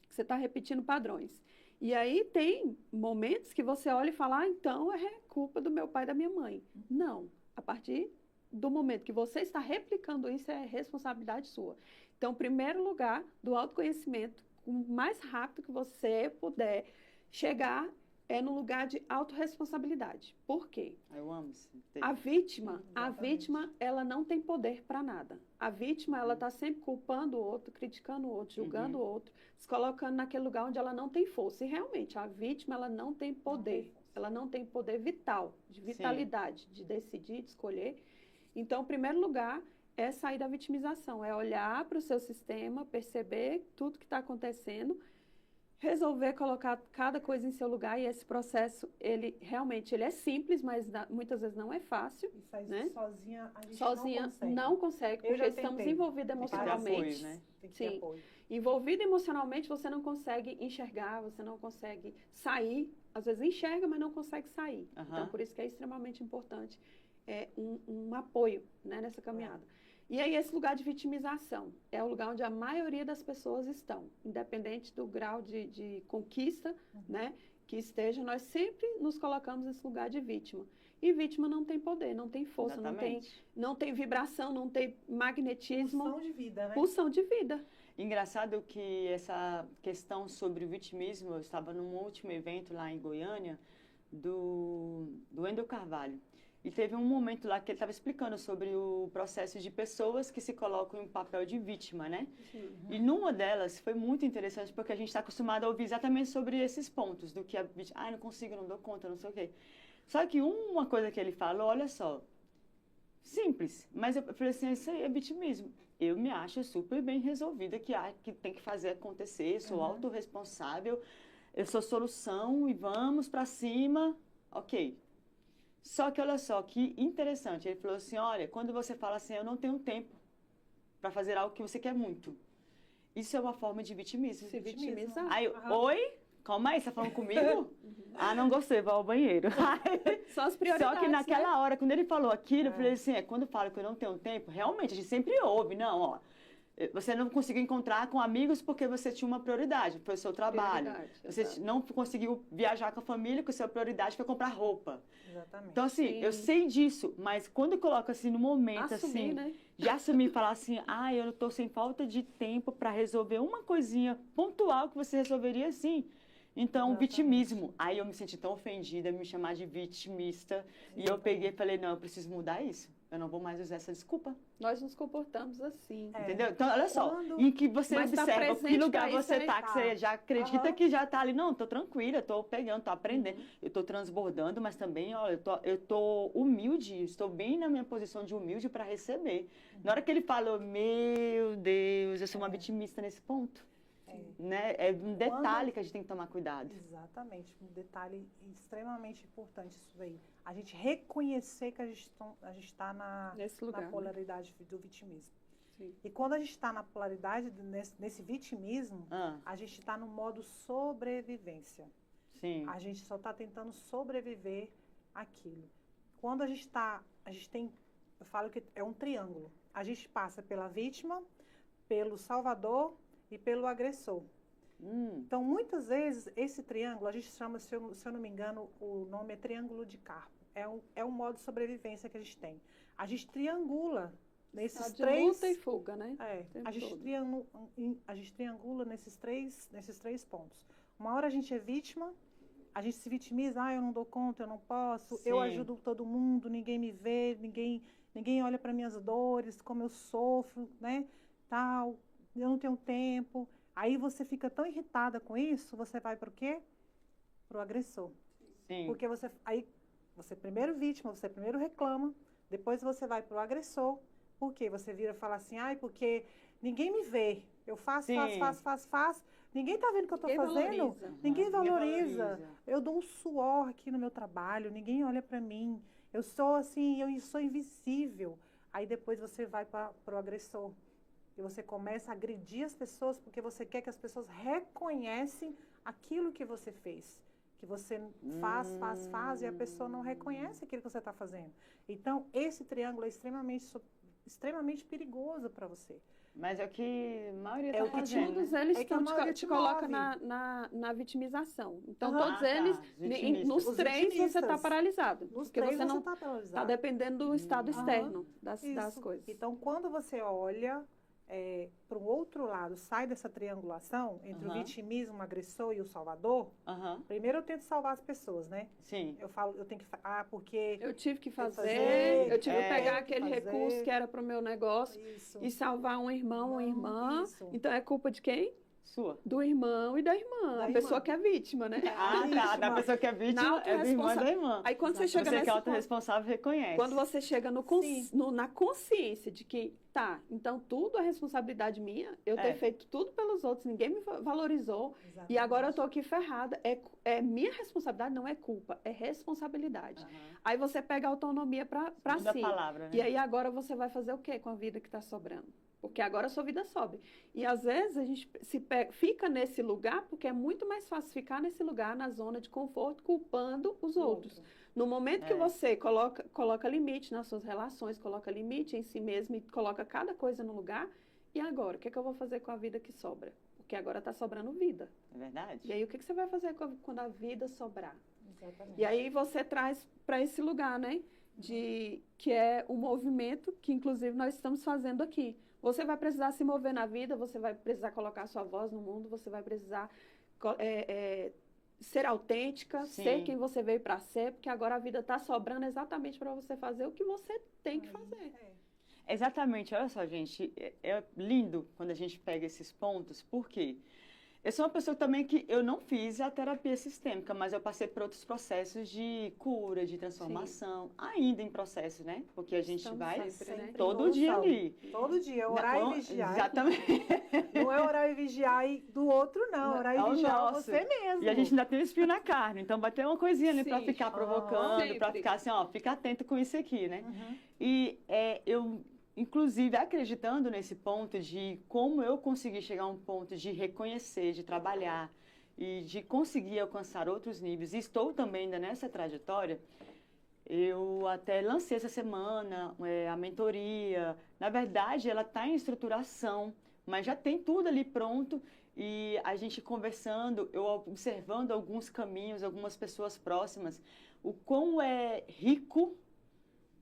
Que você está repetindo padrões. E aí tem momentos que você olha e fala, então é culpa do meu pai e da minha mãe. Não, a partir do momento que você está replicando isso, é responsabilidade sua. Então, primeiro lugar do autoconhecimento, o mais rápido que você puder chegar é no lugar de autorresponsabilidade. Por quê? Eu amo isso. A vítima, ela não tem poder para nada. A vítima, ela está sempre culpando o outro, criticando o outro, julgando o outro, se colocando naquele lugar onde ela não tem força. E realmente, a vítima, ela não tem poder. Ela não tem poder vital, de vitalidade, de decidir, de escolher. Então, o primeiro lugar é sair da vitimização, é olhar para o seu sistema, perceber tudo que está acontecendo, resolver colocar cada coisa em seu lugar, e esse processo, ele realmente ele é simples, mas muitas vezes não é fácil. Isso aí, né? sozinha a gente não consegue, porque estamos envolvidos emocionalmente. Apoio, né? Tem que ter apoio. Envolvido emocionalmente, você não consegue enxergar, você não consegue sair. Às vezes enxerga, mas não consegue sair. Então, por isso que é extremamente importante um apoio, né, nessa caminhada. E aí, esse lugar de vitimização é o lugar onde a maioria das pessoas estão, independente do grau de conquista, né, que esteja, nós sempre nos colocamos nesse lugar de vítima. E vítima não tem poder, não tem força, não tem vibração, não tem magnetismo. Pulsão de vida, né? Pulsão de vida. Engraçado que essa questão sobre o vitimismo, eu estava num último evento lá em Goiânia, do Wendel Carvalho. E teve um momento lá que ele estava explicando sobre o processo de pessoas que se colocam em um papel de vítima, né? E numa delas foi muito interessante, porque a gente está acostumado a ouvir exatamente sobre esses pontos, do que a vítima, não consigo, não dou conta, não sei o quê. Só que uma coisa que ele falou, olha só, simples, mas eu falei assim, isso aí é vitimismo. Eu me acho super bem resolvida, que tem que fazer acontecer, sou autorresponsável, eu sou solução e vamos para cima, ok. Só que olha só, que interessante, ele falou assim, olha, quando você fala assim, eu não tenho tempo para fazer algo que você quer muito, isso é uma forma de vitimismo. Se vitimizar. Aí, oi? Calma aí, você tá falando comigo? Não gostei, vou ao banheiro. São as prioridades, só que naquela hora, quando ele falou aquilo, eu falei assim, quando eu falo que eu não tenho tempo, realmente, a gente sempre ouve, não, ó, você não conseguiu encontrar com amigos porque você tinha uma prioridade, foi o seu trabalho. Você não conseguiu viajar com a família, porque a sua prioridade foi comprar roupa. Exatamente. Então, assim, eu sei disso, mas quando eu coloco assim, no momento, assumir, assim, né? de assumir e falar assim, eu tô sem falta de tempo para resolver uma coisinha pontual que você resolveria assim. Então, vitimismo. Aí eu me senti tão ofendida, me chamar de vitimista. E eu peguei e falei, não, eu preciso mudar isso. Eu não vou mais usar essa desculpa. Nós nos comportamos assim. Entendeu? Então, olha só, em que você observa que lugar você está, que você já acredita que já está ali. Não, estou tranquila, estou pegando, estou aprendendo, eu estou transbordando, mas também, olha, eu estou humilde, estou bem na minha posição de humilde para receber. Na hora que ele falou, meu Deus, eu sou uma vitimista nesse ponto. Né? É um detalhe que a gente tem que tomar cuidado. Exatamente, um detalhe extremamente importante isso aí. A gente reconhecer que a gente está na polaridade do vitimismo. Sim. E quando a gente está na polaridade, nesse vitimismo, a gente está no modo sobrevivência. Sim. A gente só está tentando sobreviver àquilo. Quando a gente tem, eu falo que é um triângulo. A gente passa pela vítima, pelo salvador e pelo agressor. Então, muitas vezes, esse triângulo, a gente chama, se eu não me engano, o nome é triângulo de Carpo. É um modo de sobrevivência que a gente tem. A gente triangula nesses três... luta e fuga, né? A gente triangula nesses três pontos. Uma hora a gente é vítima, a gente se vitimiza, eu não dou conta, eu não posso, eu ajudo todo mundo, ninguém me vê, ninguém olha para minhas dores, como eu sofro, né? Tal... eu não tenho tempo. Aí você fica tão irritada com isso, você vai para o quê? Para o agressor. Sim. Porque você é primeiro vítima, você primeiro reclama, depois você vai para o agressor. Por quê? Você vira e fala assim, porque ninguém me vê. Eu faço, ninguém está vendo o que eu estou fazendo. Ninguém valoriza. Eu dou um suor aqui no meu trabalho, ninguém olha para mim. Eu sou assim, eu sou invisível. Aí depois você vai para o agressor. E você começa a agredir as pessoas porque você quer que as pessoas reconhecem aquilo que você fez. Que você faz e a pessoa não reconhece aquilo que você está fazendo. Então, esse triângulo é extremamente perigoso para você. Mas é o que a maioria está fazendo. Todos eles te colocam na vitimização. Então, todos eles, nos três, você está paralisado. Porque você não está dependendo do estado externo das coisas. Então, quando você olha... para o outro lado, sai dessa triangulação entre o vitimismo, o agressor e o salvador, primeiro eu tento salvar as pessoas, né? Sim. Eu falo, eu tenho que... porque... eu tive que eu tive que pegar aquele recurso que era para o meu negócio e salvar um irmão, uma irmã. Então, é culpa de quem? Sua? Do irmão e da irmã. A pessoa que é vítima, né? Tá. Da pessoa que é vítima é do irmão e da irmã. Aí quando você chega que é autorresponsável, reconhece. Quando você chega na consciência de que, tá, então tudo é responsabilidade minha, eu ter feito tudo pelos outros, ninguém me valorizou, e agora eu tô aqui ferrada. É minha responsabilidade, não é culpa, é responsabilidade. Aí você pega a autonomia pra si. Palavra, né? E aí agora você vai fazer o quê com a vida que tá sobrando? Porque agora a sua vida sobe. E às vezes a gente fica nesse lugar, porque é muito mais fácil ficar nesse lugar, na zona de conforto, culpando os outros. No momento que você coloca limite nas suas relações, coloca limite em si mesmo e coloca cada coisa no lugar, e agora? O que é que eu vou fazer com a vida que sobra? Porque agora está sobrando vida. É verdade. E aí o que você vai fazer quando a vida sobrar? Exatamente. E aí você traz para esse lugar, né? Que é um movimento que, inclusive, nós estamos fazendo aqui. Você vai precisar se mover na vida, você vai precisar colocar sua voz no mundo, você vai precisar ser autêntica, ser quem você veio para ser, porque agora a vida está sobrando exatamente para você fazer o que você tem que fazer. Exatamente, olha só, gente, é lindo quando a gente pega esses pontos, por quê? Eu sou uma pessoa também que eu não fiz a terapia sistêmica, mas eu passei por outros processos de cura, de transformação, ainda em processo, né? Porque a gente vai sempre todo dia ali. Todo dia, orar e vigiar. Exatamente. Não é orar e vigiar do outro, não. Orar e vigiar você mesmo. E a gente ainda tem um espinho na carne, então vai ter uma coisinha ali para ficar provocando, para ficar assim, ó, fica atento com isso aqui, né? E eu... Inclusive, acreditando nesse ponto de como eu consegui chegar a um ponto de reconhecer, de trabalhar e de conseguir alcançar outros níveis, e estou também ainda nessa trajetória, eu até lancei essa semana a mentoria. Na verdade, ela está em estruturação, mas já tem tudo ali pronto e a gente conversando, eu observando alguns caminhos, algumas pessoas próximas, o quão é rico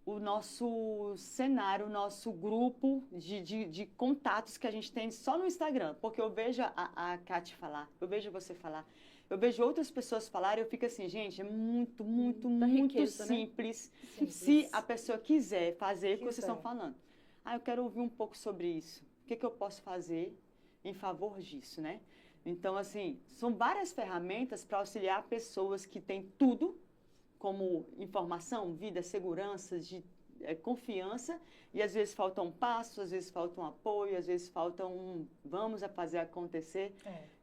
o nosso cenário, o nosso grupo de contatos que a gente tem só no Instagram. Porque eu vejo a Kati falar, eu vejo você falar, eu vejo outras pessoas falarem, eu fico assim, gente, é muito riqueza, simples, né? Se a pessoa quiser fazer o que vocês estão falando. Eu quero ouvir um pouco sobre isso. O que eu posso fazer em favor disso, né? Então, assim, são várias ferramentas para auxiliar pessoas que têm tudo, como informação, vida, segurança, confiança, e às vezes faltam passos, às vezes faltam apoio, às vezes faltam vamos a fazer acontecer.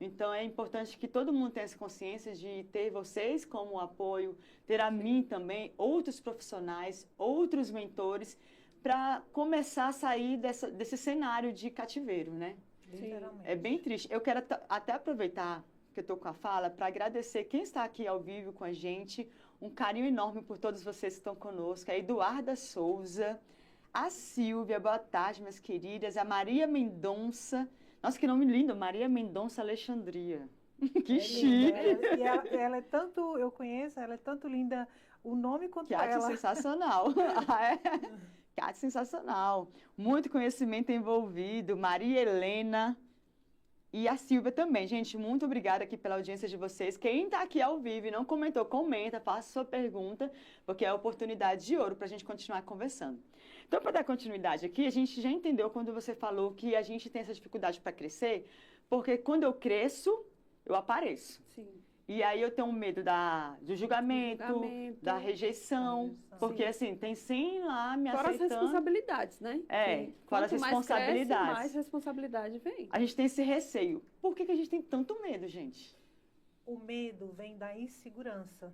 Então é importante que todo mundo tenha essa consciência de ter vocês como apoio, ter a mim também, outros profissionais, outros mentores, para começar a sair desse cenário de cativeiro, né? É bem triste. Eu quero até aproveitar que eu estou com a fala para agradecer quem está aqui ao vivo com a gente. Um carinho enorme por todos vocês que estão conosco. A Eduarda Souza, a Silvia, boa tarde, minhas queridas. A Maria Mendonça. Nossa, que nome lindo, Maria Mendonça Alexandria. Que chique. Ela é tanto, eu conheço, ela é tanto linda, o nome quanto Kati ela. Sensacional. Kati sensacional. Muito conhecimento envolvido. Maria Helena. E a Silvia também. Gente, muito obrigada aqui pela audiência de vocês. Quem está aqui ao vivo e não comentou, comenta, faça sua pergunta, porque é a oportunidade de ouro para a gente continuar conversando. Então, para dar continuidade aqui, a gente já entendeu quando você falou que a gente tem essa dificuldade para crescer, porque quando eu cresço, eu apareço. Sim. E aí eu tenho medo do julgamento, da rejeição, porque assim, tem 100 lá me aceitando. Fora as responsabilidades, né? Fora as responsabilidades. Mais cresce, mais responsabilidade vem. A gente tem esse receio. Por que a gente tem tanto medo, gente? O medo vem da insegurança.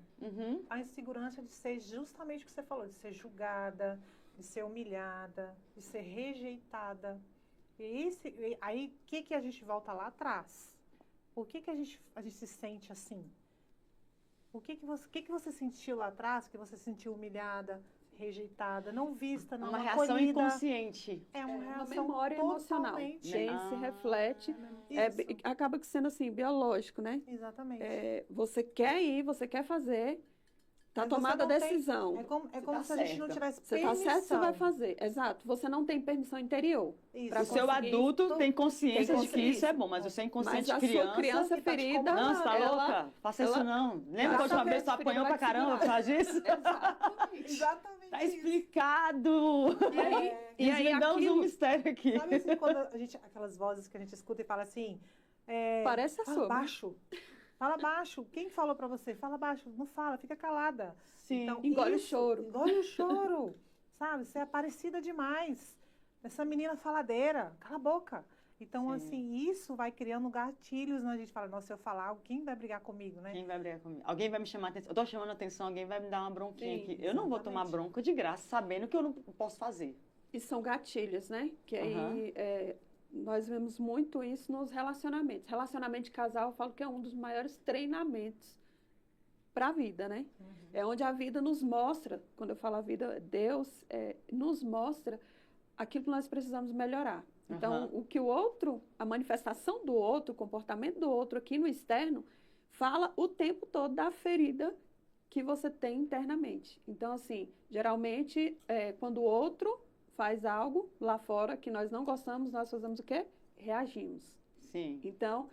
A insegurança de ser justamente o que você falou, de ser julgada, de ser humilhada, de ser rejeitada. E aí, o que a gente volta lá atrás? Por que a gente se sente assim? O que você sentiu lá atrás, que você se sentiu humilhada, rejeitada, não vista, não acolhida? Uma reação inconsciente. É uma reação memória emocional. Se reflete. Acaba sendo assim, biológico, né? Exatamente. Você quer ir, você quer fazer... Está tomada a decisão. É como se a gente não tivesse permissão. Você está certo, você vai fazer. Exato. Você não tem permissão interior. O seu adulto tem consciência de que isso é bom, mas o seu inconsciente de criança... Mas a sua criança ferida... Não, você tá louca? Faça isso não. Lembra que a última vez você apanhou pra caramba por causa disso? Exatamente. Tá explicado. E aí damos um mistério aqui. Sabe assim, quando aquelas vozes que a gente escuta e fala assim... Parece a fala sua. baixo. Fala baixo. Quem falou para você? Fala baixo. Não fala, fica calada. Sim, então, engole o choro. Engole o choro. Sabe? Você é parecida demais. Essa menina faladeira. Cala a boca. Então, Sim. assim, isso vai criando gatilhos, né? A gente fala, nossa, se eu falar algo, quem vai brigar comigo, né? Quem vai brigar comigo? Alguém vai me chamar a atenção. Eu tô chamando a atenção, alguém vai me dar uma bronquinha aqui. Eu não vou tomar bronca de graça, sabendo que eu não posso fazer. E são gatilhos, né? Que aí nós vemos muito isso nos relacionamentos. Relacionamento de casal, eu falo que é um dos maiores treinamentos para a vida, né? É onde a vida nos mostra, quando eu falo a vida, Deus nos mostra aquilo que nós precisamos melhorar. Então, o que o outro, a manifestação do outro, o comportamento do outro aqui no externo, fala o tempo todo da ferida que você tem internamente. Então, assim, geralmente, quando o outro faz algo lá fora que nós não gostamos, nós fazemos o quê? Reagimos. Sim. Então,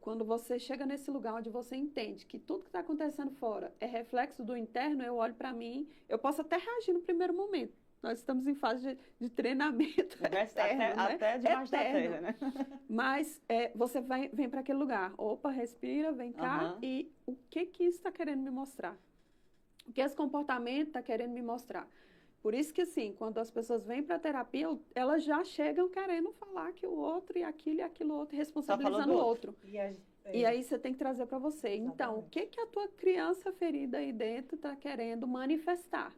quando você chega nesse lugar onde você entende que tudo que está acontecendo fora é reflexo do interno, eu olho para mim, eu posso até reagir no primeiro momento. Nós estamos em fase de treinamento eterno, até debaixo da terra, né? Mas você vem para aquele lugar. Opa, respira, vem cá. E o que isso está querendo me mostrar? O que esse comportamento está querendo me mostrar? Por isso que, assim, quando as pessoas vêm para a terapia, elas já chegam querendo falar que o outro e aquilo outro, responsabilizando o outro. E aí você tem que trazer para você. Exatamente. Então, o que a tua criança ferida aí dentro está querendo manifestar?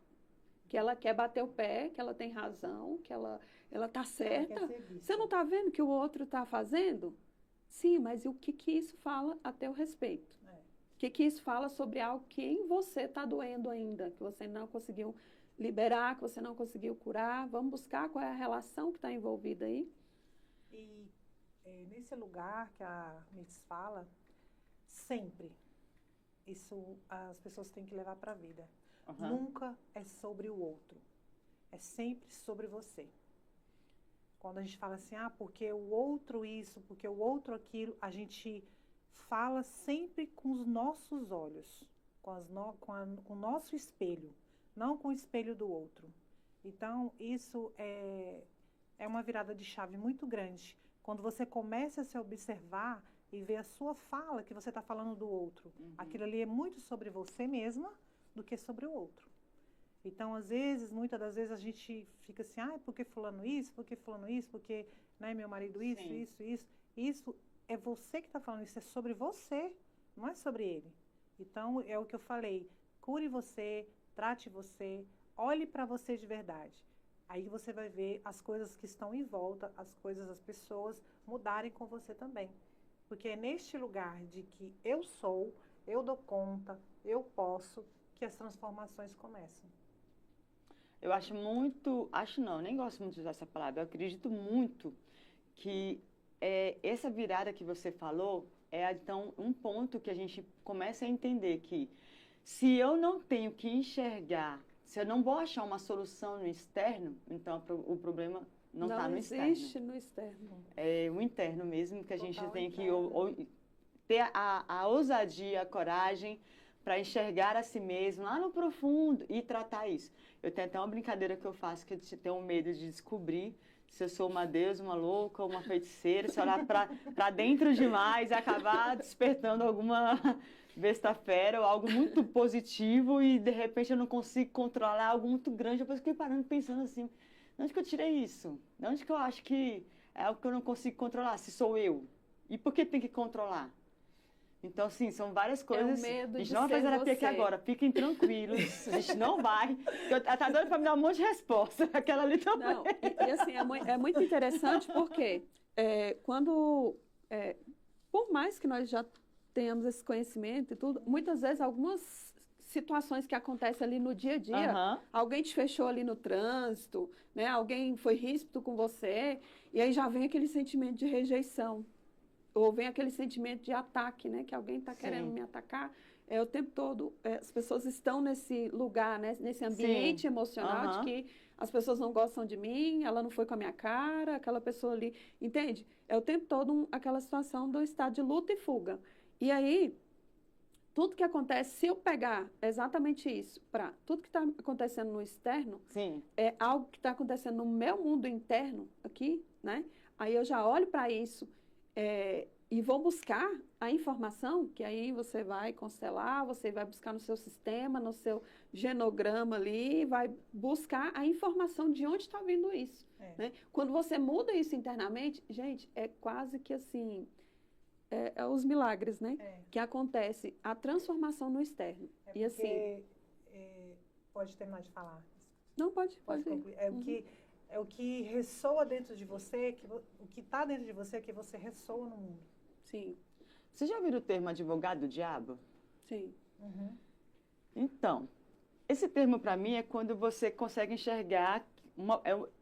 Que ela quer bater o pé, que ela tem razão, que ela tá certa. Você não está vendo que o outro está fazendo? Sim, mas e o que isso fala a teu respeito? O que isso fala sobre algo que em você está doendo ainda, que você não conseguiu liberar, que você não conseguiu curar? Vamos buscar qual é a relação que está envolvida aí. E nesse lugar que a Mirtz fala, sempre, isso as pessoas têm que levar para a vida. Nunca é sobre o outro. É sempre sobre você. Quando a gente fala assim, porque o outro isso, porque o outro aquilo, a gente fala sempre com os nossos olhos, com o nosso espelho, não com o espelho do outro. Então, isso é uma virada de chave muito grande. Quando você começa a se observar e ver a sua fala, que você está falando do outro, aquilo ali é muito sobre você mesma, do que sobre o outro. Então, às vezes, muitas das vezes a gente fica assim, por que fulano isso, porque meu marido isso, sim, isso. Isso é você que está falando, isso é sobre você, não é sobre ele. Então, é o que eu falei, cure você, trate você, olhe para você de verdade. Aí você vai ver as coisas que estão em volta, as pessoas mudarem com você também. Porque é neste lugar de que eu sou, eu dou conta, eu posso, que as transformações começam. Eu nem gosto muito de usar essa palavra, eu acredito muito que essa virada que você falou então, um ponto que a gente começa a entender que se eu não tenho que enxergar, se eu não vou achar uma solução no externo, então o problema não está no externo. Não existe no externo. É o interno mesmo, que a gente tem que ter a ousadia, a coragem para enxergar a si mesmo lá no profundo e tratar isso. Eu tenho até uma brincadeira que eu faço, que eu tenho medo de descobrir se eu sou uma deusa, uma louca, uma feiticeira, se eu olhar para dentro demais e acabar despertando alguma besta-fera ou algo muito positivo e, de repente, eu não consigo controlar algo muito grande. Depois eu fiquei parando pensando assim, de onde que eu tirei isso? De onde que eu acho que é algo que eu não consigo controlar, se sou eu? E por que tem que controlar? Então, sim, são várias coisas. A gente não vai fazer terapia aqui agora, fiquem tranquilos. A gente não vai. Ela tá doida para me dar um monte de resposta. Aquela ali também. Não, e assim, é muito interessante porque por mais que nós já tenhamos esse conhecimento e tudo, muitas vezes algumas situações que acontecem ali no dia a dia, alguém te fechou ali no trânsito, né? Alguém foi ríspido com você, e aí já vem aquele sentimento de rejeição. Ou vem aquele sentimento de ataque, né? Que alguém está querendo me atacar. O tempo todo, as pessoas estão nesse lugar, né? Nesse ambiente emocional de que as pessoas não gostam de mim, ela não foi com a minha cara, aquela pessoa ali, entende? É o tempo todo aquela situação do estado de luta e fuga. E aí, tudo que acontece, se eu pegar exatamente isso, tudo que está acontecendo no externo, é algo que está acontecendo no meu mundo interno aqui, né? Aí eu já olho para isso, e vou buscar a informação, que aí você vai constelar, você vai buscar no seu sistema, no seu genograma ali, vai buscar a informação de onde está vindo isso. Né? Quando você muda isso internamente, gente, é quase que assim, os milagres, né? Que acontece, a transformação no externo. E assim... pode terminar de falar. Não, pode concluir. É o que ressoa dentro de você, o que está dentro de você, que você ressoa no mundo. Sim. Você já ouviu o termo advogado do diabo? Sim. Uhum. Então, esse termo para mim é quando você consegue enxergar,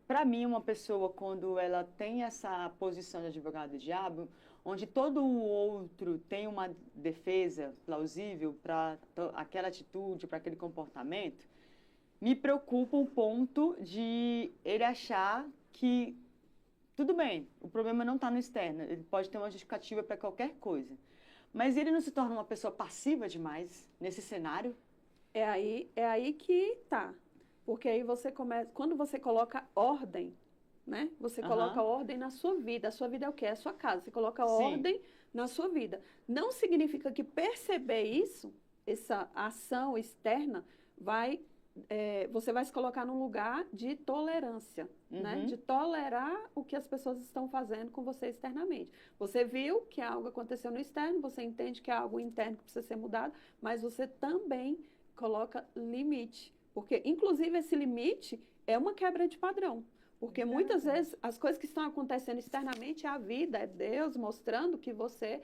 para mim, uma pessoa quando ela tem essa posição de advogado do diabo, onde todo o outro tem uma defesa plausível para aquela atitude, para aquele comportamento, me preocupa um ponto de ele achar que tudo bem, o problema não está no externo, ele pode ter uma justificativa para qualquer coisa. Mas ele não se torna uma pessoa passiva demais nesse cenário? É aí que tá. Porque aí você começa, quando você coloca ordem, né? Você coloca ordem na sua vida. A sua vida é o quê? É a sua casa. Você coloca ordem na sua vida. Não significa que perceber isso, essa ação externa, você vai se colocar num lugar de tolerância, né? De tolerar o que as pessoas estão fazendo com você externamente. Você viu que algo aconteceu no externo, você entende que é algo interno que precisa ser mudado, mas você também coloca limite. Porque, inclusive, esse limite é uma quebra de padrão. Porque muitas vezes as coisas que estão acontecendo externamente é a vida, é Deus mostrando que você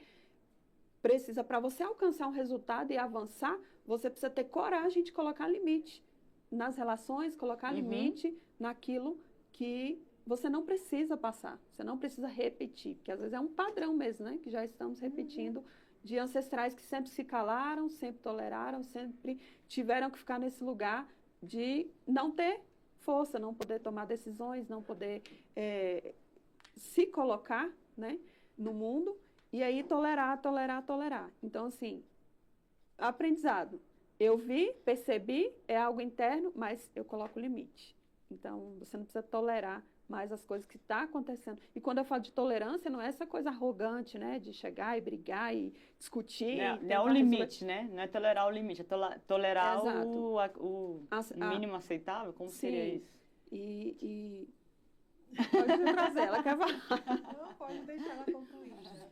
precisa, para você alcançar um resultado e avançar, você precisa ter coragem de colocar limite nas relações, colocar limite naquilo que você não precisa passar, você não precisa repetir, porque às vezes é um padrão mesmo, né? Que já estamos repetindo de ancestrais que sempre se calaram, sempre toleraram, sempre tiveram que ficar nesse lugar de não ter força, não poder tomar decisões, não poder se colocar, né, no mundo, e aí tolerar. Então, assim, aprendizado. Eu vi, percebi, é algo interno, mas eu coloco limite. Então, você não precisa tolerar mais as coisas que estão acontecendo. E quando eu falo de tolerância, não é essa coisa arrogante, né? De chegar e brigar e discutir. Não é o limite, né? Não é tolerar o limite, é tolerar o mínimo aceitável? Como seria isso? Pode trazer, ela quer falar. Não, pode deixar ela concluir. Né?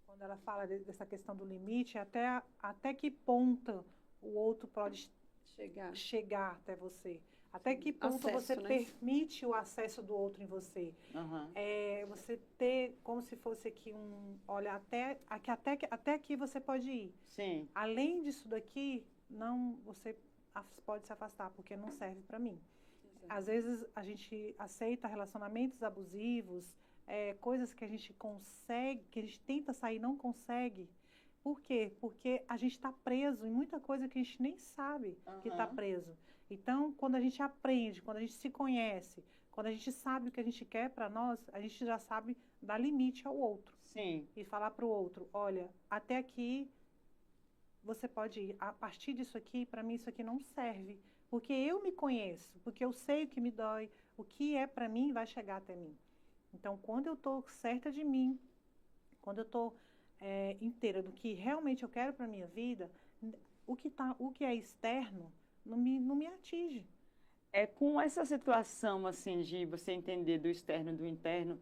Quando ela fala dessa questão do limite, até que ponto o outro pode chegar até você. Até que ponto você permite o acesso do outro em você. Você ter como se fosse aqui olha, até aqui você pode ir. Sim. Além disso daqui, você pode se afastar, porque não serve para mim. Exato. Às vezes a gente aceita relacionamentos abusivos, coisas que a gente consegue, que a gente tenta sair e não consegue. Por quê? Porque a gente está preso em muita coisa que a gente nem sabe que está preso. Então, quando a gente aprende, quando a gente se conhece, quando a gente sabe o que a gente quer para nós, a gente já sabe dar limite ao outro. Sim. E falar para o outro, olha, até aqui você pode ir. A partir disso aqui, para mim, isso aqui não serve. Porque eu me conheço, porque eu sei o que me dói, o que é para mim vai chegar até mim. Então, quando eu estou certa de mim, quando eu estou inteira do que realmente eu quero para a minha vida, o que é externo não me atinge. Com essa situação, assim, de você entender do externo e do interno,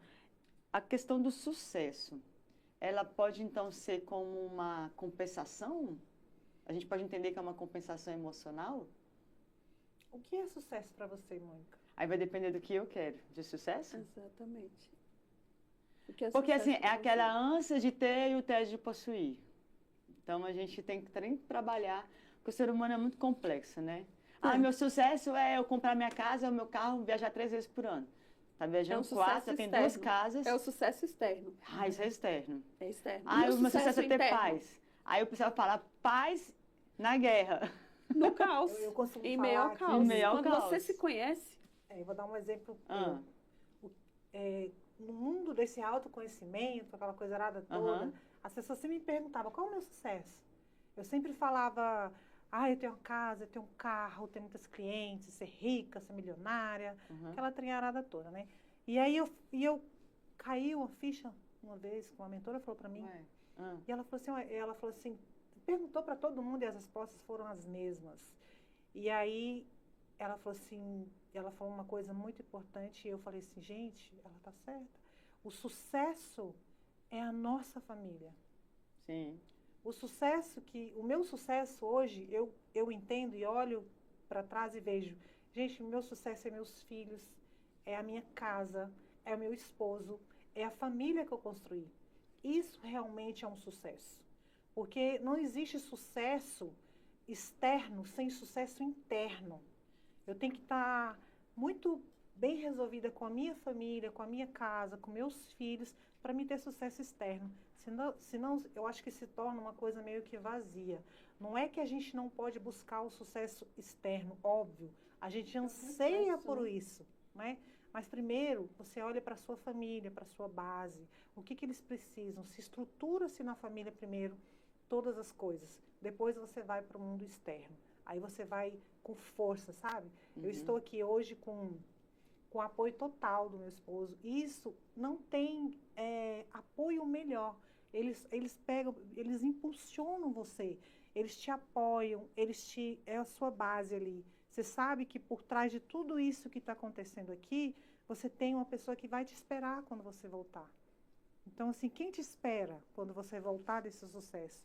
a questão do sucesso, ela pode, então, ser como uma compensação? A gente pode entender que é uma compensação emocional? O que é sucesso para você, Mônica? Aí vai depender do que eu quero, de sucesso? Exatamente. Porque, assim, é aquela ânsia de ter e o tédio de possuir. Então, a gente tem que trabalhar, porque o ser humano é muito complexo, né? Meu sucesso é eu comprar minha casa, o meu carro, viajar 3 vezes por ano. Tá viajando 4, já tem 2 casas. É o sucesso externo. Isso é externo. É externo. O meu sucesso é ter paz. Aí eu precisava falar paz na guerra. No caos. Eu costumo em falar meio ao caos. Quando caos. você se conhece... Eu vou dar um exemplo. No mundo desse autoconhecimento, aquela coisa arada toda, as pessoas sempre me perguntavam, qual é o meu sucesso? Eu sempre falava, eu tenho uma casa, eu tenho um carro, eu tenho muitos clientes, ser rica, ser milionária, aquela trinharada toda, né? E aí eu caiu a ficha uma vez, que uma mentora falou para mim, e ela falou assim, perguntou para todo mundo e as respostas foram as mesmas. E aí, ela falou uma coisa muito importante, e eu falei assim, gente, ela tá certa. O sucesso é a nossa família. Sim. O meu sucesso hoje, eu entendo e olho para trás e vejo, gente, o meu sucesso é meus filhos, é a minha casa, é o meu esposo, é a família que eu construí. Isso realmente é um sucesso. Porque não existe sucesso externo sem sucesso interno. Eu tenho que estar muito bem resolvida com a minha família, com a minha casa, com meus filhos, para me ter sucesso externo. Senão, eu acho que se torna uma coisa meio que vazia. Não é que a gente não pode buscar o sucesso externo, óbvio. A gente anseia por isso, né? Mas primeiro, você olha para a sua família, para a sua base. O que eles precisam? Se estrutura-se na família primeiro, todas as coisas. Depois você vai para o mundo externo. Aí você vai com força, sabe? Uhum. Eu estou aqui hoje com o apoio total do meu esposo. Isso não tem apoio melhor. Eles impulsionam você, eles te apoiam, é a sua base ali. Você sabe que por trás de tudo isso que está acontecendo aqui, você tem uma pessoa que vai te esperar quando você voltar. Então, assim, quem te espera quando você voltar desse sucesso?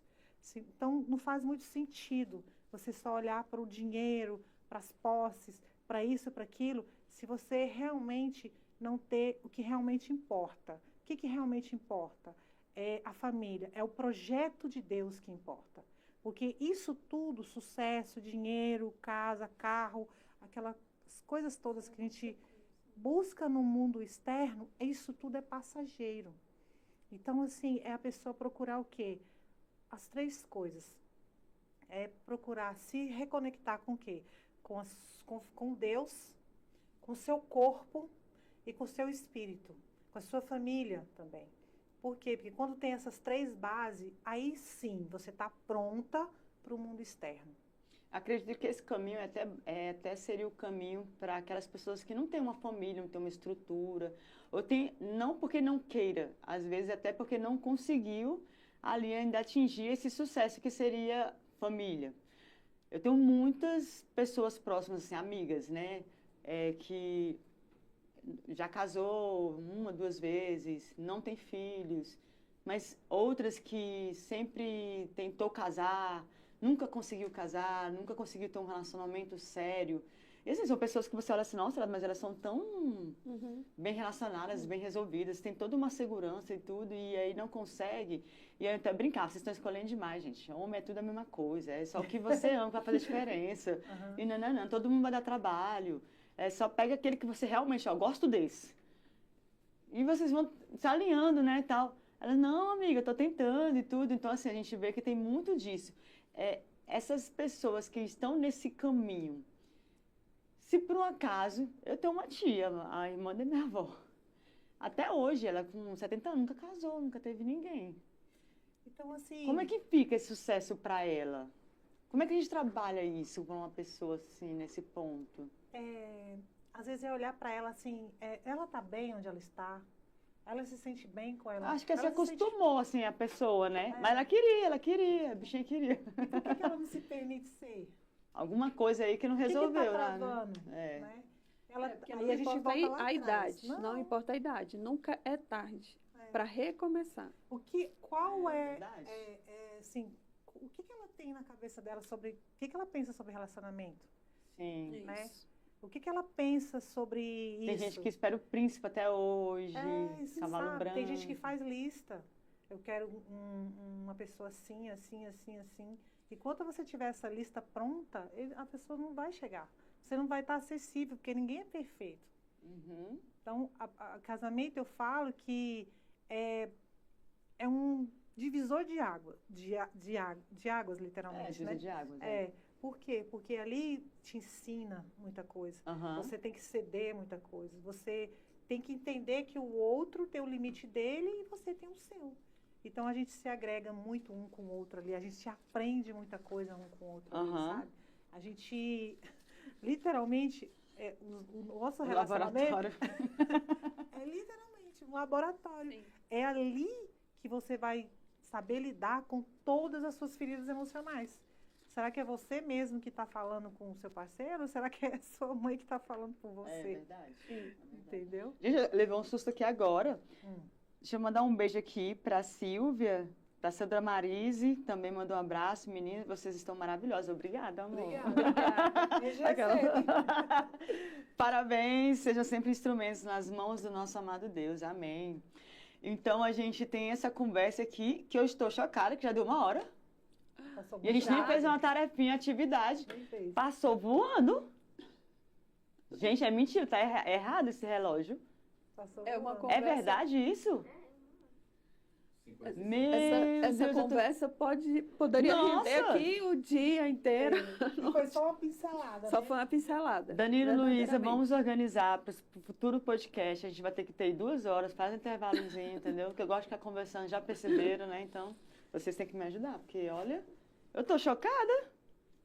Então, não faz muito sentido você só olhar para o dinheiro, para as posses, para isso, para aquilo, se você realmente não ter o que realmente importa. O que realmente importa? É a família, é o projeto de Deus que importa. Porque isso tudo, sucesso, dinheiro, casa, carro, aquelas coisas todas que a gente busca no mundo externo, isso tudo é passageiro. Então, assim, é a pessoa procurar o quê? As três coisas. É procurar se reconectar com o quê? Com Deus, com o seu corpo e com o seu espírito, com a sua família também. Por quê? Porque quando tem essas três bases, aí sim você está pronta para o mundo externo. Acredito que esse caminho até seria o caminho para aquelas pessoas que não têm uma família, não têm uma estrutura, ou não porque não queira, às vezes até porque não conseguiu ali ainda atingir esse sucesso que seria família. Eu tenho muitas pessoas próximas, assim, amigas, né, que já casou 1, 2 vezes, não tem filhos, mas outras que sempre tentou casar, nunca conseguiu casar, nunca conseguiu ter um relacionamento sério. E assim, são pessoas que você olha assim, nossa, mas elas são tão bem relacionadas, bem resolvidas, têm toda uma segurança e tudo, e aí não consegue. E aí até brincar, vocês estão escolhendo demais, gente. Homem é tudo a mesma coisa, é só o que você ama que vai fazer diferença. E não, todo mundo vai dar trabalho. Só pega aquele que você realmente, gosto desse. E vocês vão se alinhando, né, e tal. Ela, não, amiga, eu tô tentando e tudo. Então, assim, a gente vê que tem muito disso. Essas pessoas que estão nesse caminho, se por um acaso, eu tenho uma tia, a irmã da minha avó. Até hoje, ela com 70 anos, nunca casou, nunca teve ninguém. Então, assim... Como é que fica esse sucesso para ela? Como é que a gente trabalha isso com uma pessoa assim, nesse ponto? Às vezes é olhar para ela assim, ela tá bem onde ela está? Ela se sente bem com ela? Acho que ela se acostumou, assim, a pessoa, né? Mas ela queria, a bichinha queria. E por que ela não se permite ser? Alguma coisa aí que não resolveu, que tá travando, né? Aí a gente volta a idade, não importa a idade, nunca é tarde para recomeçar. Assim, o que ela tem na cabeça dela sobre, o que ela pensa sobre relacionamento? Sim. Né? O que ela pensa sobre isso? Tem gente que espera o príncipe até hoje, cavalo branco. Tem gente que faz lista. Eu quero uma pessoa assim, assim, assim, assim. E quando você tiver essa lista pronta, a pessoa não vai chegar. Você não vai estar acessível, porque ninguém é perfeito. Então, casamento, eu falo que é um divisor de águas, literalmente. Divisor de águas. Por quê? Porque ali te ensina muita coisa. Você tem que ceder muita coisa. Você tem que entender que o outro tem o limite dele e você tem o seu. Então, a gente se agrega muito um com o outro ali. A gente aprende muita coisa um com o outro ali, sabe? A gente, literalmente, o nosso relacionamento... Laboratório. Literalmente. Exatamente, um laboratório. Sim. É ali que você vai saber lidar com todas as suas feridas emocionais. Será que é você mesmo que está falando com o seu parceiro? Ou será que é sua mãe que está falando com você? É verdade. Entendeu? Gente, eu levei um susto aqui agora. Deixa eu mandar um beijo aqui para a Silvia, para a Sandra Marise, também mandou um abraço. Meninas, vocês estão maravilhosas. Obrigada, amor. Obrigada. Parabéns, sejam sempre instrumentos nas mãos do nosso amado Deus. Amém. Então, a gente tem essa conversa aqui, que eu estou chocada, que já deu 1 hora. E a gente nem fez uma tarefinha, atividade. Passou voando. Gente, é mentira, tá errado esse relógio. É verdade isso? Essa conversa poderia render aqui o dia inteiro. Foi só uma pincelada. Só foi uma pincelada. Danilo e Luísa, vamos organizar para o futuro podcast. A gente vai ter que ter 2 horas, faz um intervalozinho, entendeu? Porque eu gosto de ficar conversando, já perceberam, né? Então, vocês têm que me ajudar, porque olha, eu tô chocada.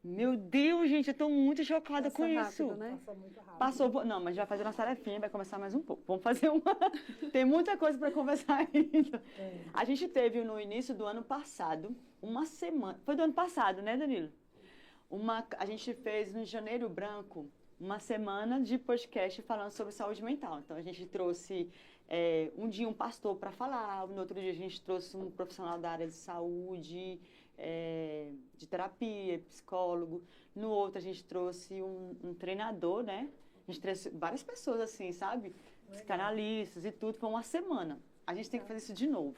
Meu Deus, gente, eu tô muito chocada com isso. Né? Passou muito rápido. Passou, não, mas já vai fazer uma tarefinha, vai começar mais um pouco. Vamos fazer uma. Tem muita coisa para conversar ainda. A gente teve no início do ano passado, uma semana. Foi do ano passado, né, Danilo? A gente fez no Janeiro Branco uma semana de podcast falando sobre saúde mental. Então a gente trouxe um dia um pastor para falar, no outro dia a gente trouxe um profissional da área de saúde, de terapia, psicólogo. No outro a gente trouxe um treinador, né? A gente trouxe várias pessoas assim, sabe? Psicanalistas e tudo. Foi uma semana. A gente tem que fazer isso de novo.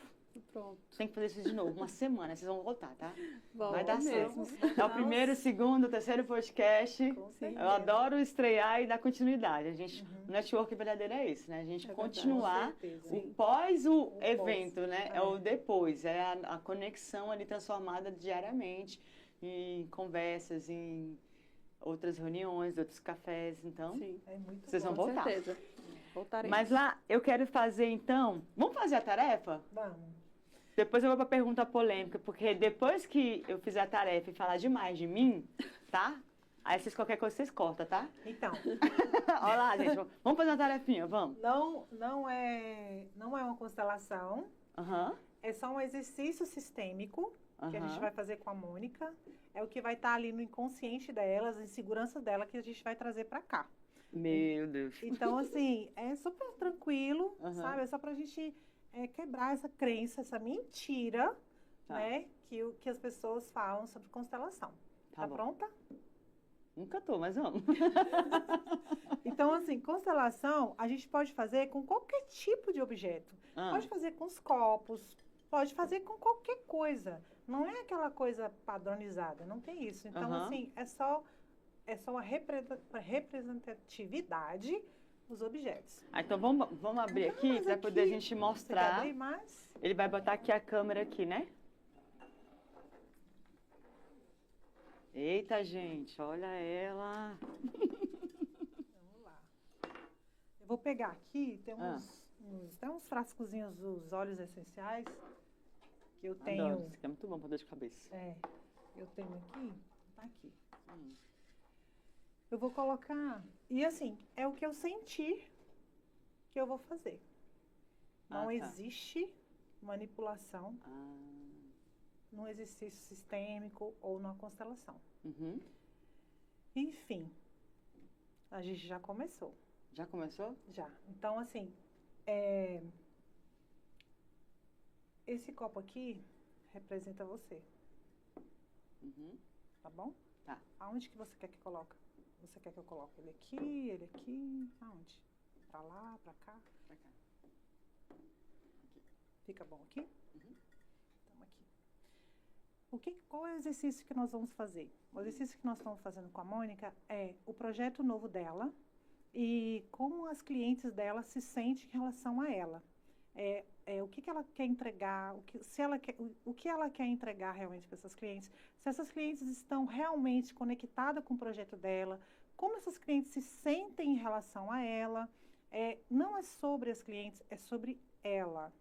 Pronto. Tem que fazer isso de novo. Uma semana. Vocês vão voltar, tá? Vai dar certo. É o primeiro, segundo, terceiro podcast. Eu adoro estrear e dar continuidade. O network verdadeiro é esse, né? A gente continuar pós o evento, né? É o depois. É a conexão ali transformada diariamente em conversas, em outras reuniões, outros cafés. Então, vocês vão voltar. Com certeza. Voltaremos. Mas lá, eu quero fazer, então... Vamos fazer a tarefa? Vamos. Depois eu vou para a pergunta polêmica, porque depois que eu fizer a tarefa e falar demais de mim, tá? Aí qualquer coisa vocês cortam, tá? Então. Olha lá, gente. Vamos fazer uma tarefinha, vamos. Não é uma constelação. É só um exercício sistêmico que a gente vai fazer com a Mônica. É o que vai estar ali no inconsciente dela, as inseguranças dela, que a gente vai trazer para cá. Meu Deus. Então, assim, é super tranquilo, sabe? É só pra gente quebrar essa crença, essa mentira, né? Que as pessoas falam sobre constelação. Tá pronta? Nunca tô, mas vamos. Então, assim, constelação a gente pode fazer com qualquer tipo de objeto. Pode fazer com os copos, pode fazer com qualquer coisa. Não é aquela coisa padronizada, não tem isso. Então, assim, é só uma representatividade dos objetos. Então, vamos abrir aqui para poder a gente mostrar. Você quer abrir mais? Ele vai botar aqui a câmera aqui, né? Eita, gente, olha ela. Vamos lá. Eu vou pegar aqui, tem uns frascozinhos dos óleos essenciais que eu tenho. Adoro, isso aqui é muito bom para dor de cabeça. Eu tenho aqui, tá aqui. Eu vou colocar, e assim, é o que eu sentir que eu vou fazer. Não existe manipulação num exercício sistêmico ou numa constelação. Enfim, a gente já começou. Já começou? Já. Então, assim, esse copo aqui representa você. Tá bom? Tá. Aonde que você quer que coloque? Você quer que eu coloque ele aqui? Aonde? Pra lá, pra cá? Pra cá. Aqui. Fica bom aqui? Então, aqui. Qual é o exercício que nós vamos fazer? O exercício que nós estamos fazendo com a Mônica é o projeto novo dela e como as clientes dela se sentem em relação a ela. O que ela quer entregar, o que ela quer entregar realmente para essas clientes, se essas clientes estão realmente conectadas com o projeto dela, como essas clientes se sentem em relação a ela. Não é sobre as clientes, é sobre ela.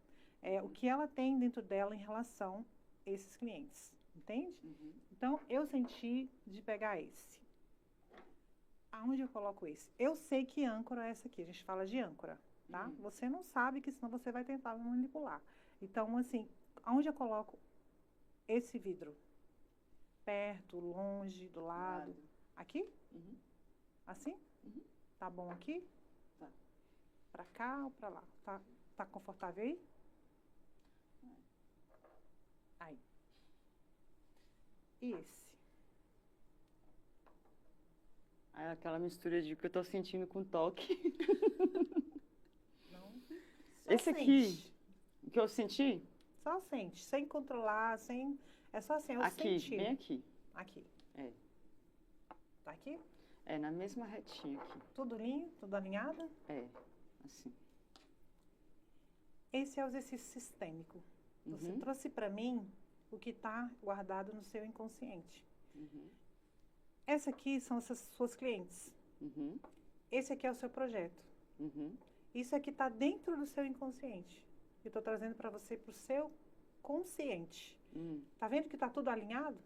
O que ela tem dentro dela em relação a esses clientes, entende? Então, eu senti de pegar esse. Aonde eu coloco esse? Eu sei que âncora é essa aqui, a gente fala de âncora. tá? Você não sabe que senão você vai tentar me manipular. Então, assim, aonde eu coloco esse vidro? Perto, longe, do lado? Aqui? Assim? Tá bom aqui? Tá. Pra cá ou pra lá? Tá confortável aí? Aí. E esse? Aí aquela mistura de que eu tô sentindo com toque. Não. Esse aqui, o que eu senti? Só sente, sem controlar, sem... É só assim, eu aqui, senti. Bem aqui. Aqui. É. Tá aqui? É, na mesma retinha aqui. Tudo lindo, tudo alinhado? É, assim. Esse é o exercício sistêmico. Você trouxe para mim o que está guardado no seu inconsciente. Essa aqui são essas suas clientes. Esse aqui é o seu projeto. Isso aqui está dentro do seu inconsciente. Eu estou trazendo para você, para o seu consciente. Tá vendo que está tudo alinhado?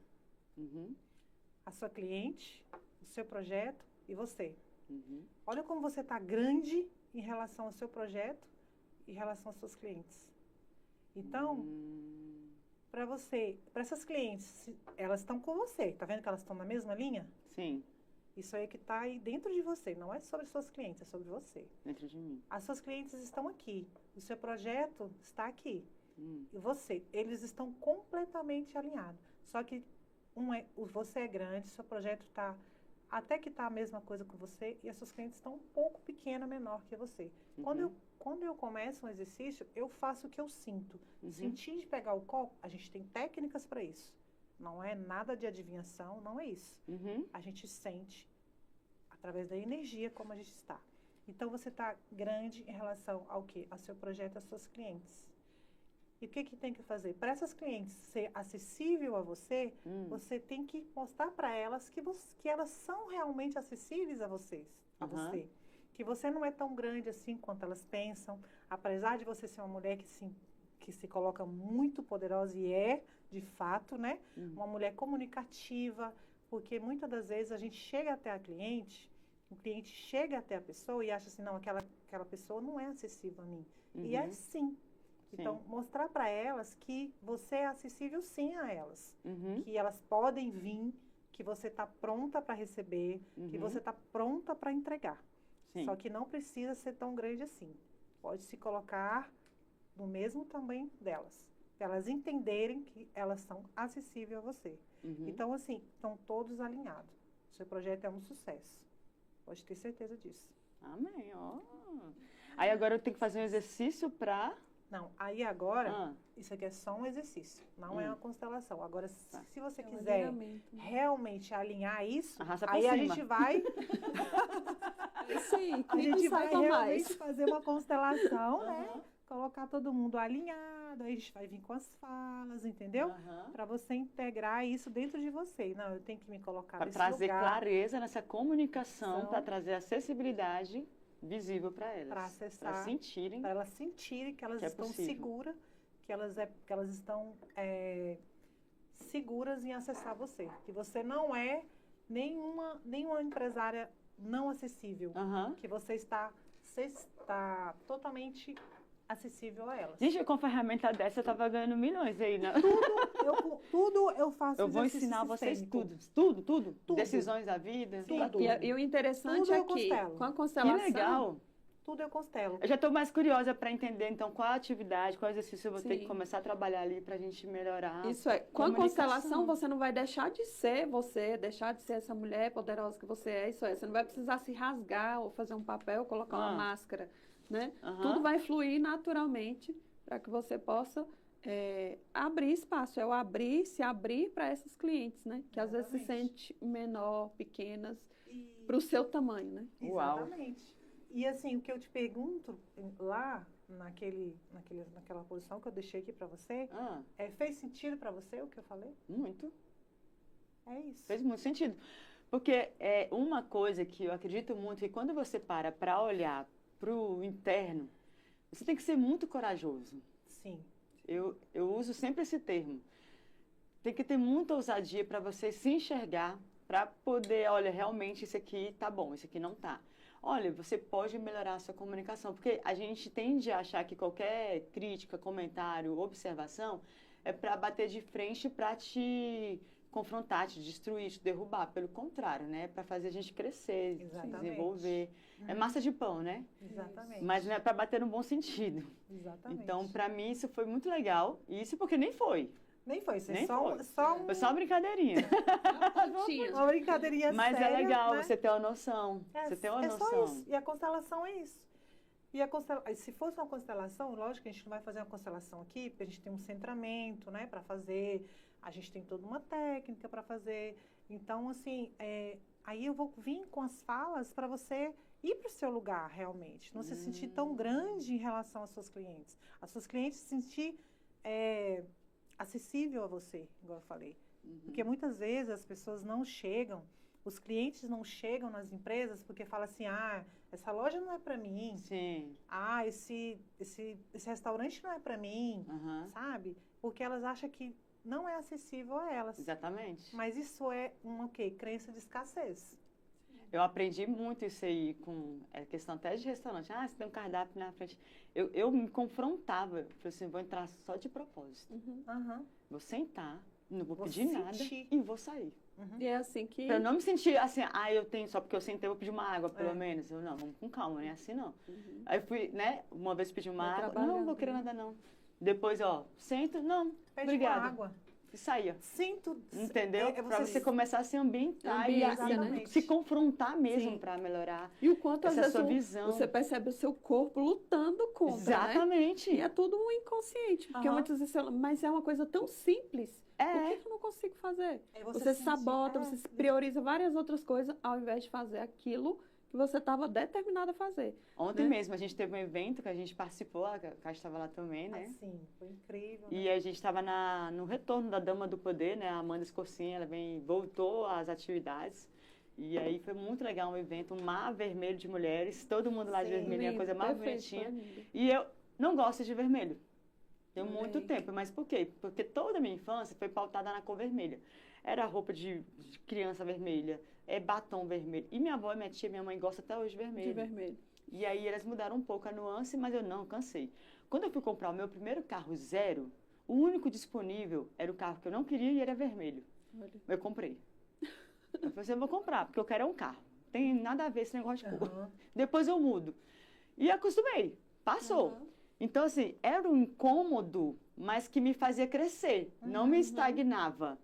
A sua cliente, o seu projeto e você. Olha como você está grande em relação ao seu projeto e em relação aos seus clientes. Então, para você, para essas clientes, elas estão com você. Tá vendo que elas estão na mesma linha? Sim. Isso aí que está aí dentro de você. Não é sobre suas clientes, é sobre você. Dentro de mim. As suas clientes estão aqui. O seu projeto está aqui. E você, eles estão completamente alinhados. Só que você é grande, seu projeto está até que está a mesma coisa com você e as suas clientes estão um pouco pequena, menor que você. Quando eu começo um exercício, eu faço o que eu sinto. Sentir de pegar o copo, a gente tem técnicas para isso. Não é nada de adivinhação, não é isso. A gente sente através da energia como a gente está. Então, você está grande em relação ao quê? Ao seu projeto, às suas clientes. E o que tem que fazer? Para essas clientes ser acessível a você, você tem que mostrar para elas que elas são realmente acessíveis a você. Que você não é tão grande assim quanto elas pensam. Apesar de você ser uma mulher que se coloca muito poderosa e é, de fato, né? Uma mulher comunicativa, porque muitas das vezes a gente chega até a cliente, o cliente chega até a pessoa e acha assim, não, aquela pessoa não é acessível a mim. E é sim. Então, mostrar para elas que você é acessível sim a elas. Que elas podem vir, que você está pronta para receber, que você está pronta para entregar. Só que não precisa ser tão grande assim. Pode se colocar no mesmo tamanho delas. Para elas entenderem que elas são acessíveis a você. Então, assim, estão todos alinhados. O seu projeto é um sucesso. Pode ter certeza disso. Amém. Oh. Aí agora eu tenho que fazer um exercício para... Não, aí agora, isso aqui é só um exercício, não é uma constelação. Agora, se você quiser realmente alinhar isso, aí a gente vai... Sim, a gente vai realmente fazer uma constelação, né? Colocar todo mundo alinhado, aí a gente vai vir com as falas, entendeu? Para você integrar isso dentro de você. Não, eu tenho que me colocar nesse lugar. Para trazer clareza nessa comunicação, para trazer acessibilidade visível para elas. Para acessar. Para sentirem. Para elas sentirem que elas estão seguras, que elas estão seguras em acessar você. Que você não é nenhuma empresária não acessível. Que você está totalmente acessível a elas. Gente, com a ferramenta dessa eu tava ganhando milhões aí, né? Tudo eu faço. Eu vou ensinar vocês tudo. Decisões da vida. Tudo. E o interessante é que com a constelação... Que legal. Tudo eu constelo. Eu já estou mais curiosa para entender, então, qual a atividade, qual exercício eu vou ter que começar a trabalhar ali para a gente melhorar. Isso é. Com a constelação, você não vai deixar de ser você, deixar de ser essa mulher poderosa que você é. Isso é. Você não vai precisar se rasgar ou fazer um papel, colocar uma máscara, né? Tudo vai fluir naturalmente para que você possa abrir espaço. Se abrir para essas clientes, né? Que às vezes se sente menor, pequenas, para o seu tamanho, né? Exatamente. E assim, o que eu te pergunto lá, naquela posição que eu deixei aqui para você, fez sentido para você o que eu falei? Muito. É isso. Fez muito sentido. Porque é uma coisa que eu acredito muito, que quando você para olhar para o interno, você tem que ser muito corajoso. Sim. Eu uso sempre esse termo. Tem que ter muita ousadia para você se enxergar, para poder, olha, realmente isso aqui tá bom, isso aqui não tá. olha, você pode melhorar a sua comunicação. Porque a gente tende a achar que qualquer crítica, comentário, observação é para bater de frente, para te confrontar, te destruir, te derrubar. Pelo contrário, né? É para fazer a gente crescer, se desenvolver. É massa de pão, né? Exatamente. Mas não é para bater no bom sentido. Exatamente. Então, para mim, isso foi muito legal. Isso porque nem foi. Nem foi, você Nem foi. Foi só uma brincadeirinha. Uma brincadeirinha Mas séria, é legal, né? você ter uma noção. Você ter uma noção. Só isso. E a constelação é isso. Se fosse uma constelação, lógico que a gente não vai fazer uma constelação aqui, porque a gente tem um centramento, né, para fazer. A gente tem toda uma técnica para fazer. Então, assim, aí eu vou vir com as falas para você ir para o seu lugar, realmente. Não se sentir tão grande em relação às suas clientes. As suas clientes se sentir acessível a você, igual eu falei. Porque muitas vezes as pessoas não chegam, os clientes não chegam nas empresas porque falam assim, essa loja não é para mim. Sim. Esse restaurante não é para mim, sabe? Porque elas acham que não é acessível a elas. Exatamente. Mas isso é uma crença de escassez. Eu aprendi muito isso aí com questão até de restaurante. Você tem um cardápio na frente. Eu me confrontava. Eu falei assim, vou entrar só de propósito. Vou sentar, não vou pedir nada e vou sair. E é assim que... Pra eu não me sentir assim, eu tenho, só porque eu sentei, eu vou pedir uma água, pelo menos. Eu, não, vamos com calma, não é assim não. Aí fui, né, uma vez pedi uma água, não vou querer nada não. Depois, sento, não, pede obrigada. uma água. E saía. Sinto. Entendeu? Pra você começar a se ambientar e se confrontar mesmo para melhorar. E o quanto às vezes sua visão. Você percebe o seu corpo lutando contra. Exatamente. Né? E é tudo um inconsciente. Porque muitas vezes mas é uma coisa tão simples. Por que eu não consigo fazer? Você sabota, você prioriza várias outras coisas ao invés de fazer aquilo que você estava determinada a fazer. Ontem mesmo a gente teve um evento que a gente participou, a Cátia estava lá também, né? Sim, foi incrível. E a gente estava no retorno da Dama do Poder, né? A Amanda Escorcinha, ela voltou às atividades. E aí foi muito legal um evento, um mar vermelho de mulheres, todo mundo lá de vermelho, a coisa mais bonitinha. E eu não gosto de vermelho. Tem muito tempo, mas por quê? Porque toda a minha infância foi pautada na cor vermelha. Era roupa de criança vermelha, batom vermelho. E minha avó, minha tia, minha mãe gostam até hoje de vermelho. De vermelho. E aí elas mudaram um pouco a nuance, mas eu não cansei. Quando eu fui comprar o meu primeiro carro zero, o único disponível era o carro que eu não queria e era vermelho. Olha. Eu comprei. Eu falei assim, eu vou comprar, porque eu quero um carro. Tem nada a ver esse negócio de cor. Depois eu mudo. E acostumei. Passou. Então, assim, era um incômodo, mas que me fazia crescer. Não me estagnava.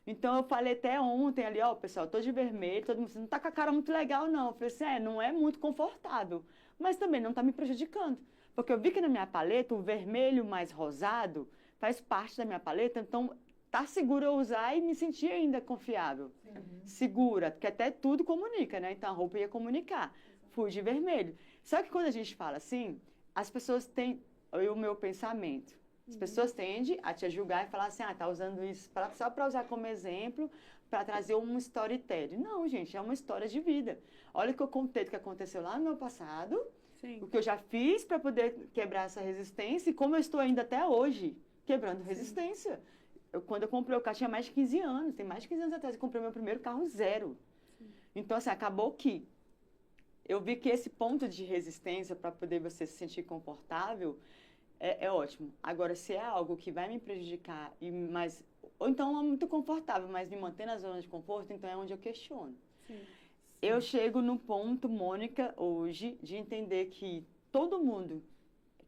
Então, eu falei até ontem ali, pessoal, tô de vermelho, todo mundo não tá com a cara muito legal, não. Eu falei assim, não é muito confortável, mas também não tá me prejudicando. Porque eu vi que na minha paleta, o vermelho mais rosado faz parte da minha paleta, então tá seguro eu usar e me sentir ainda confiável. Segura, porque até tudo comunica, né? Então, a roupa ia comunicar. Fui de vermelho. Só que quando a gente fala assim, as pessoas têm o meu pensamento. As pessoas tendem a te julgar e falar assim, tá usando isso só para usar como exemplo, para trazer um storytelling. Não, gente, é uma história de vida. Olha o que eu contei do que aconteceu lá no meu passado, o que eu já fiz para poder quebrar essa resistência e como eu estou ainda até hoje, quebrando resistência. Quando eu comprei o carro, tinha mais de 15 anos, tem mais de 15 anos atrás, eu comprei meu primeiro carro zero. Então, assim, acabou que eu vi que esse ponto de resistência para poder você se sentir confortável é ótimo. Agora, se é algo que vai me prejudicar, ou então é muito confortável, mas me mantém na zona de conforto, então é onde eu questiono. Eu chego no ponto, Mônica, hoje, de entender que todo mundo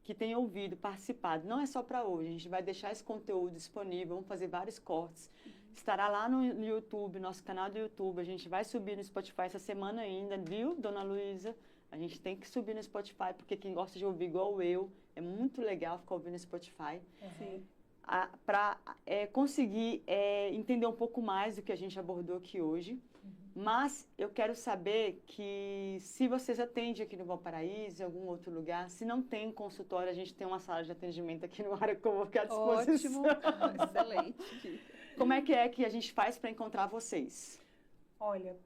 que tem ouvido, participado, não é só para hoje, a gente vai deixar esse conteúdo disponível, vamos fazer vários cortes. Estará lá no YouTube, nosso canal do YouTube, a gente vai subir no Spotify essa semana ainda, viu, dona Luísa? A gente tem que subir no Spotify, porque quem gosta de ouvir igual eu, é muito legal ficar ouvindo no Spotify. Para conseguir entender um pouco mais do que a gente abordou aqui hoje. Mas eu quero saber que se vocês atendem aqui no Valparaíso, em algum outro lugar, se não tem consultório, a gente tem uma sala de atendimento aqui no Área Cowork à disposição. Ótimo, excelente. Como é que a gente faz para encontrar vocês? Olha,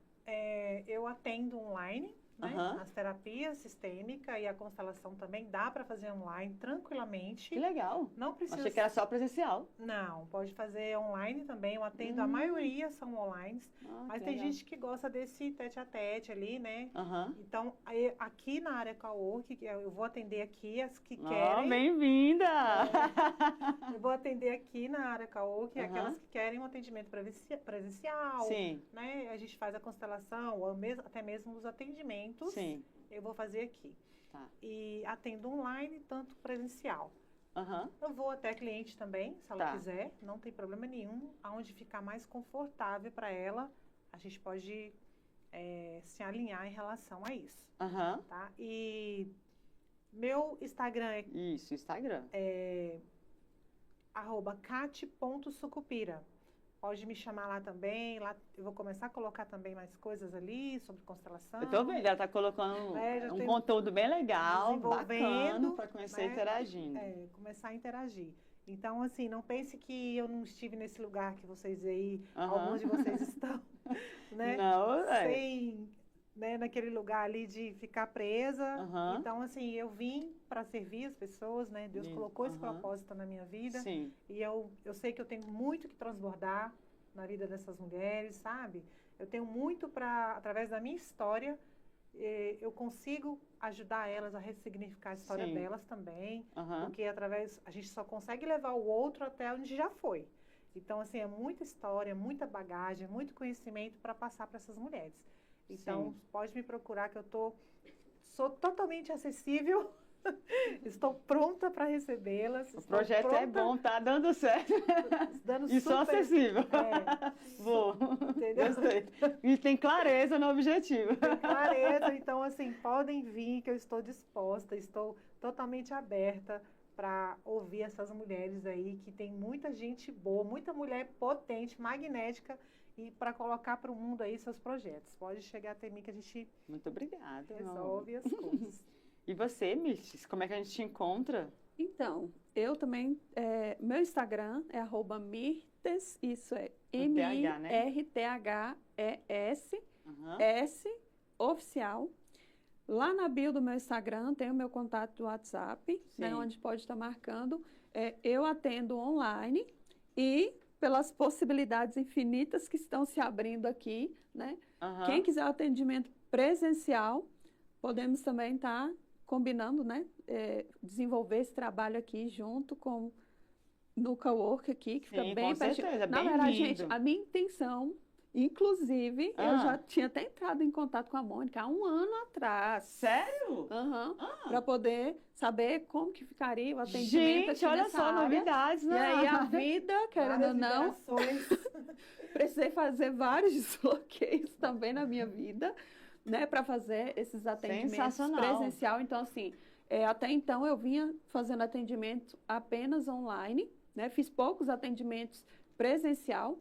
eu atendo online, né? As terapias sistêmicas e a constelação também dá para fazer online tranquilamente. Que legal. Não precisa. Achei que era só presencial. Não, pode fazer online também. Eu atendo, a maioria são online. Mas tem gente que gosta desse tete-a-tete ali, né? Então, aqui na área cowork, eu vou atender aqui as que querem. Bem-vinda! Eu vou atender aqui na área cowork aquelas que querem um atendimento presencial. Sim. Né? A gente faz a constelação, ou até mesmo os atendimentos. Sim. Eu vou fazer aqui. Tá. E atendo online, tanto presencial. Eu vou até cliente também, se ela quiser, não tem problema nenhum. Aonde ficar mais confortável para ela, a gente pode se alinhar em relação a isso. Tá? E meu Instagram é... Isso, Instagram. É @cate.sucupira. Pode me chamar lá também. Lá eu vou começar a colocar também mais coisas ali sobre constelação. Eu tô vendo, ela tá colocando um conteúdo bem legal, bacana, para começar interagindo. Começar a interagir. Então, assim, não pense que eu não estive nesse lugar que vocês aí, alguns de vocês estão, né? Não, sem, né, naquele lugar ali de ficar presa. Então, assim, eu vim para servir as pessoas, né? Deus colocou esse propósito na minha vida. Sim. E eu sei que eu tenho muito que transbordar na vida dessas mulheres, sabe? Eu tenho muito para, através da minha história, eu consigo ajudar elas a ressignificar a história delas também. Porque a gente só consegue levar o outro até onde já foi. Então, assim, é muita história, muita bagagem, muito conhecimento para passar para essas mulheres. Então, pode me procurar que sou totalmente acessível. Estou pronta para recebê-las. O projeto é bom, tá dando certo. E sou acessível. Vou. Entendeu? Gostei. E tem clareza no objetivo. Tem clareza. Então, assim, podem vir que eu estou disposta, estou totalmente aberta para ouvir essas mulheres aí, que tem muita gente boa, muita mulher potente, magnética, e para colocar para o mundo aí seus projetos. Pode chegar até mim que a gente Muito obrigada, resolve as coisas. E você, Mirtes, como é que a gente te encontra? Então, eu também, meu Instagram é @mirtes, isso é MIRTHES, oficial. Lá na bio do meu Instagram tem o meu contato do WhatsApp, né, onde pode estar marcando. Eu atendo online e pelas possibilidades infinitas que estão se abrindo aqui, né? Quem quiser o atendimento presencial, podemos também estar combinando, né? Desenvolver esse trabalho aqui junto com no cowork aqui, que fica bem pertinho. Na verdade, gente, a minha intenção, inclusive, eu já tinha até entrado em contato com a Mônica há um ano atrás. Sério? Para poder saber como que ficaria o atendimento. Gente, olha só, novidades, né? E aí a vida, querendo ou não, precisei fazer vários desbloqueios também na minha vida, né, para fazer esses atendimentos presencial. Então, assim, até então eu vinha fazendo atendimento apenas online, né? Fiz poucos atendimentos presencial,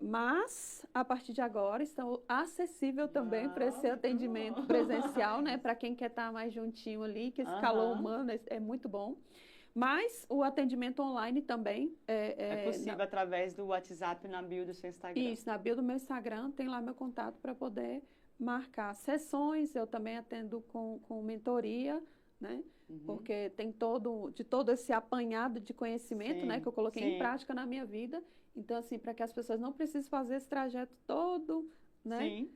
mas a partir de agora estão acessível também para esse atendimento presencial, né? Para quem quer estar mais juntinho ali, que esse calor humano é muito bom. Mas o atendimento online também é possível através do WhatsApp na bio do seu Instagram. Isso, na bio do meu Instagram tem lá meu contato para poder marcar sessões. Eu também atendo com mentoria, né? Porque tem todo esse apanhado de conhecimento, né, que eu coloquei em prática na minha vida. Então, assim, para que as pessoas não precisem fazer esse trajeto todo, né?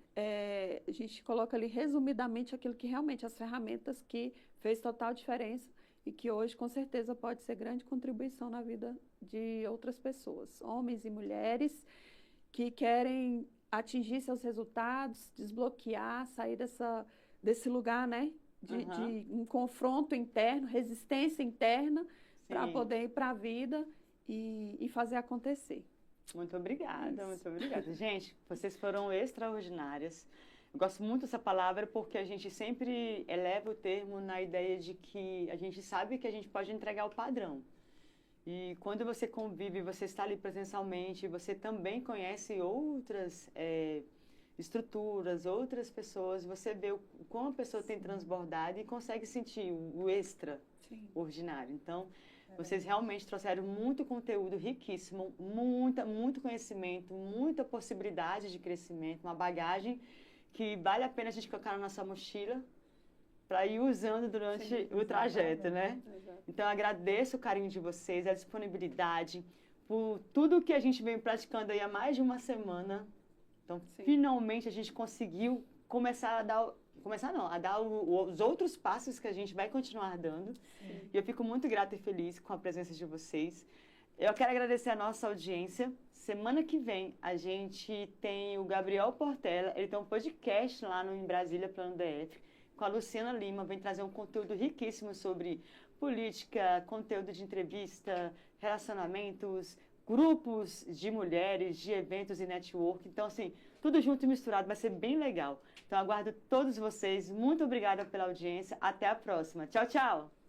A gente coloca ali resumidamente aquilo que realmente, as ferramentas que fez total diferença e que hoje, com certeza, pode ser grande contribuição na vida de outras pessoas, homens e mulheres que querem atingir seus resultados, desbloquear, sair desse lugar, né? De um confronto interno, resistência interna, para poder ir para a vida e fazer acontecer. Muito obrigada, muito obrigada. Gente, vocês foram extraordinárias. Eu gosto muito dessa palavra porque a gente sempre eleva o termo na ideia de que a gente sabe que a gente pode entregar o padrão. E quando você convive, você está ali presencialmente, você também conhece outras estruturas, outras pessoas, você vê como a pessoa tem transbordado e consegue sentir o extraordinário. Então, vocês realmente trouxeram muito conteúdo riquíssimo, muito conhecimento, muita possibilidade de crescimento, uma bagagem que vale a pena a gente colocar na nossa mochila para ir usando durante o trajeto, né? Exato. Então, eu agradeço o carinho de vocês, a disponibilidade, por tudo que a gente vem praticando aí há mais de uma semana. Então, finalmente, a gente conseguiu começar a dar... a dar os outros passos que a gente vai continuar dando. Sim. E eu fico muito grata e feliz com a presença de vocês. Eu quero agradecer a nossa audiência. Semana que vem, a gente tem o Gabriel Portela, ele tem um podcast lá no Em Brasília, Plano DF, com a Luciana Lima, vem trazer um conteúdo riquíssimo sobre política, conteúdo de entrevista, relacionamentos, grupos de mulheres, de eventos e network. Então, assim, tudo junto e misturado, vai ser bem legal. Então, aguardo todos vocês. Muito obrigada pela audiência. Até a próxima. Tchau, tchau!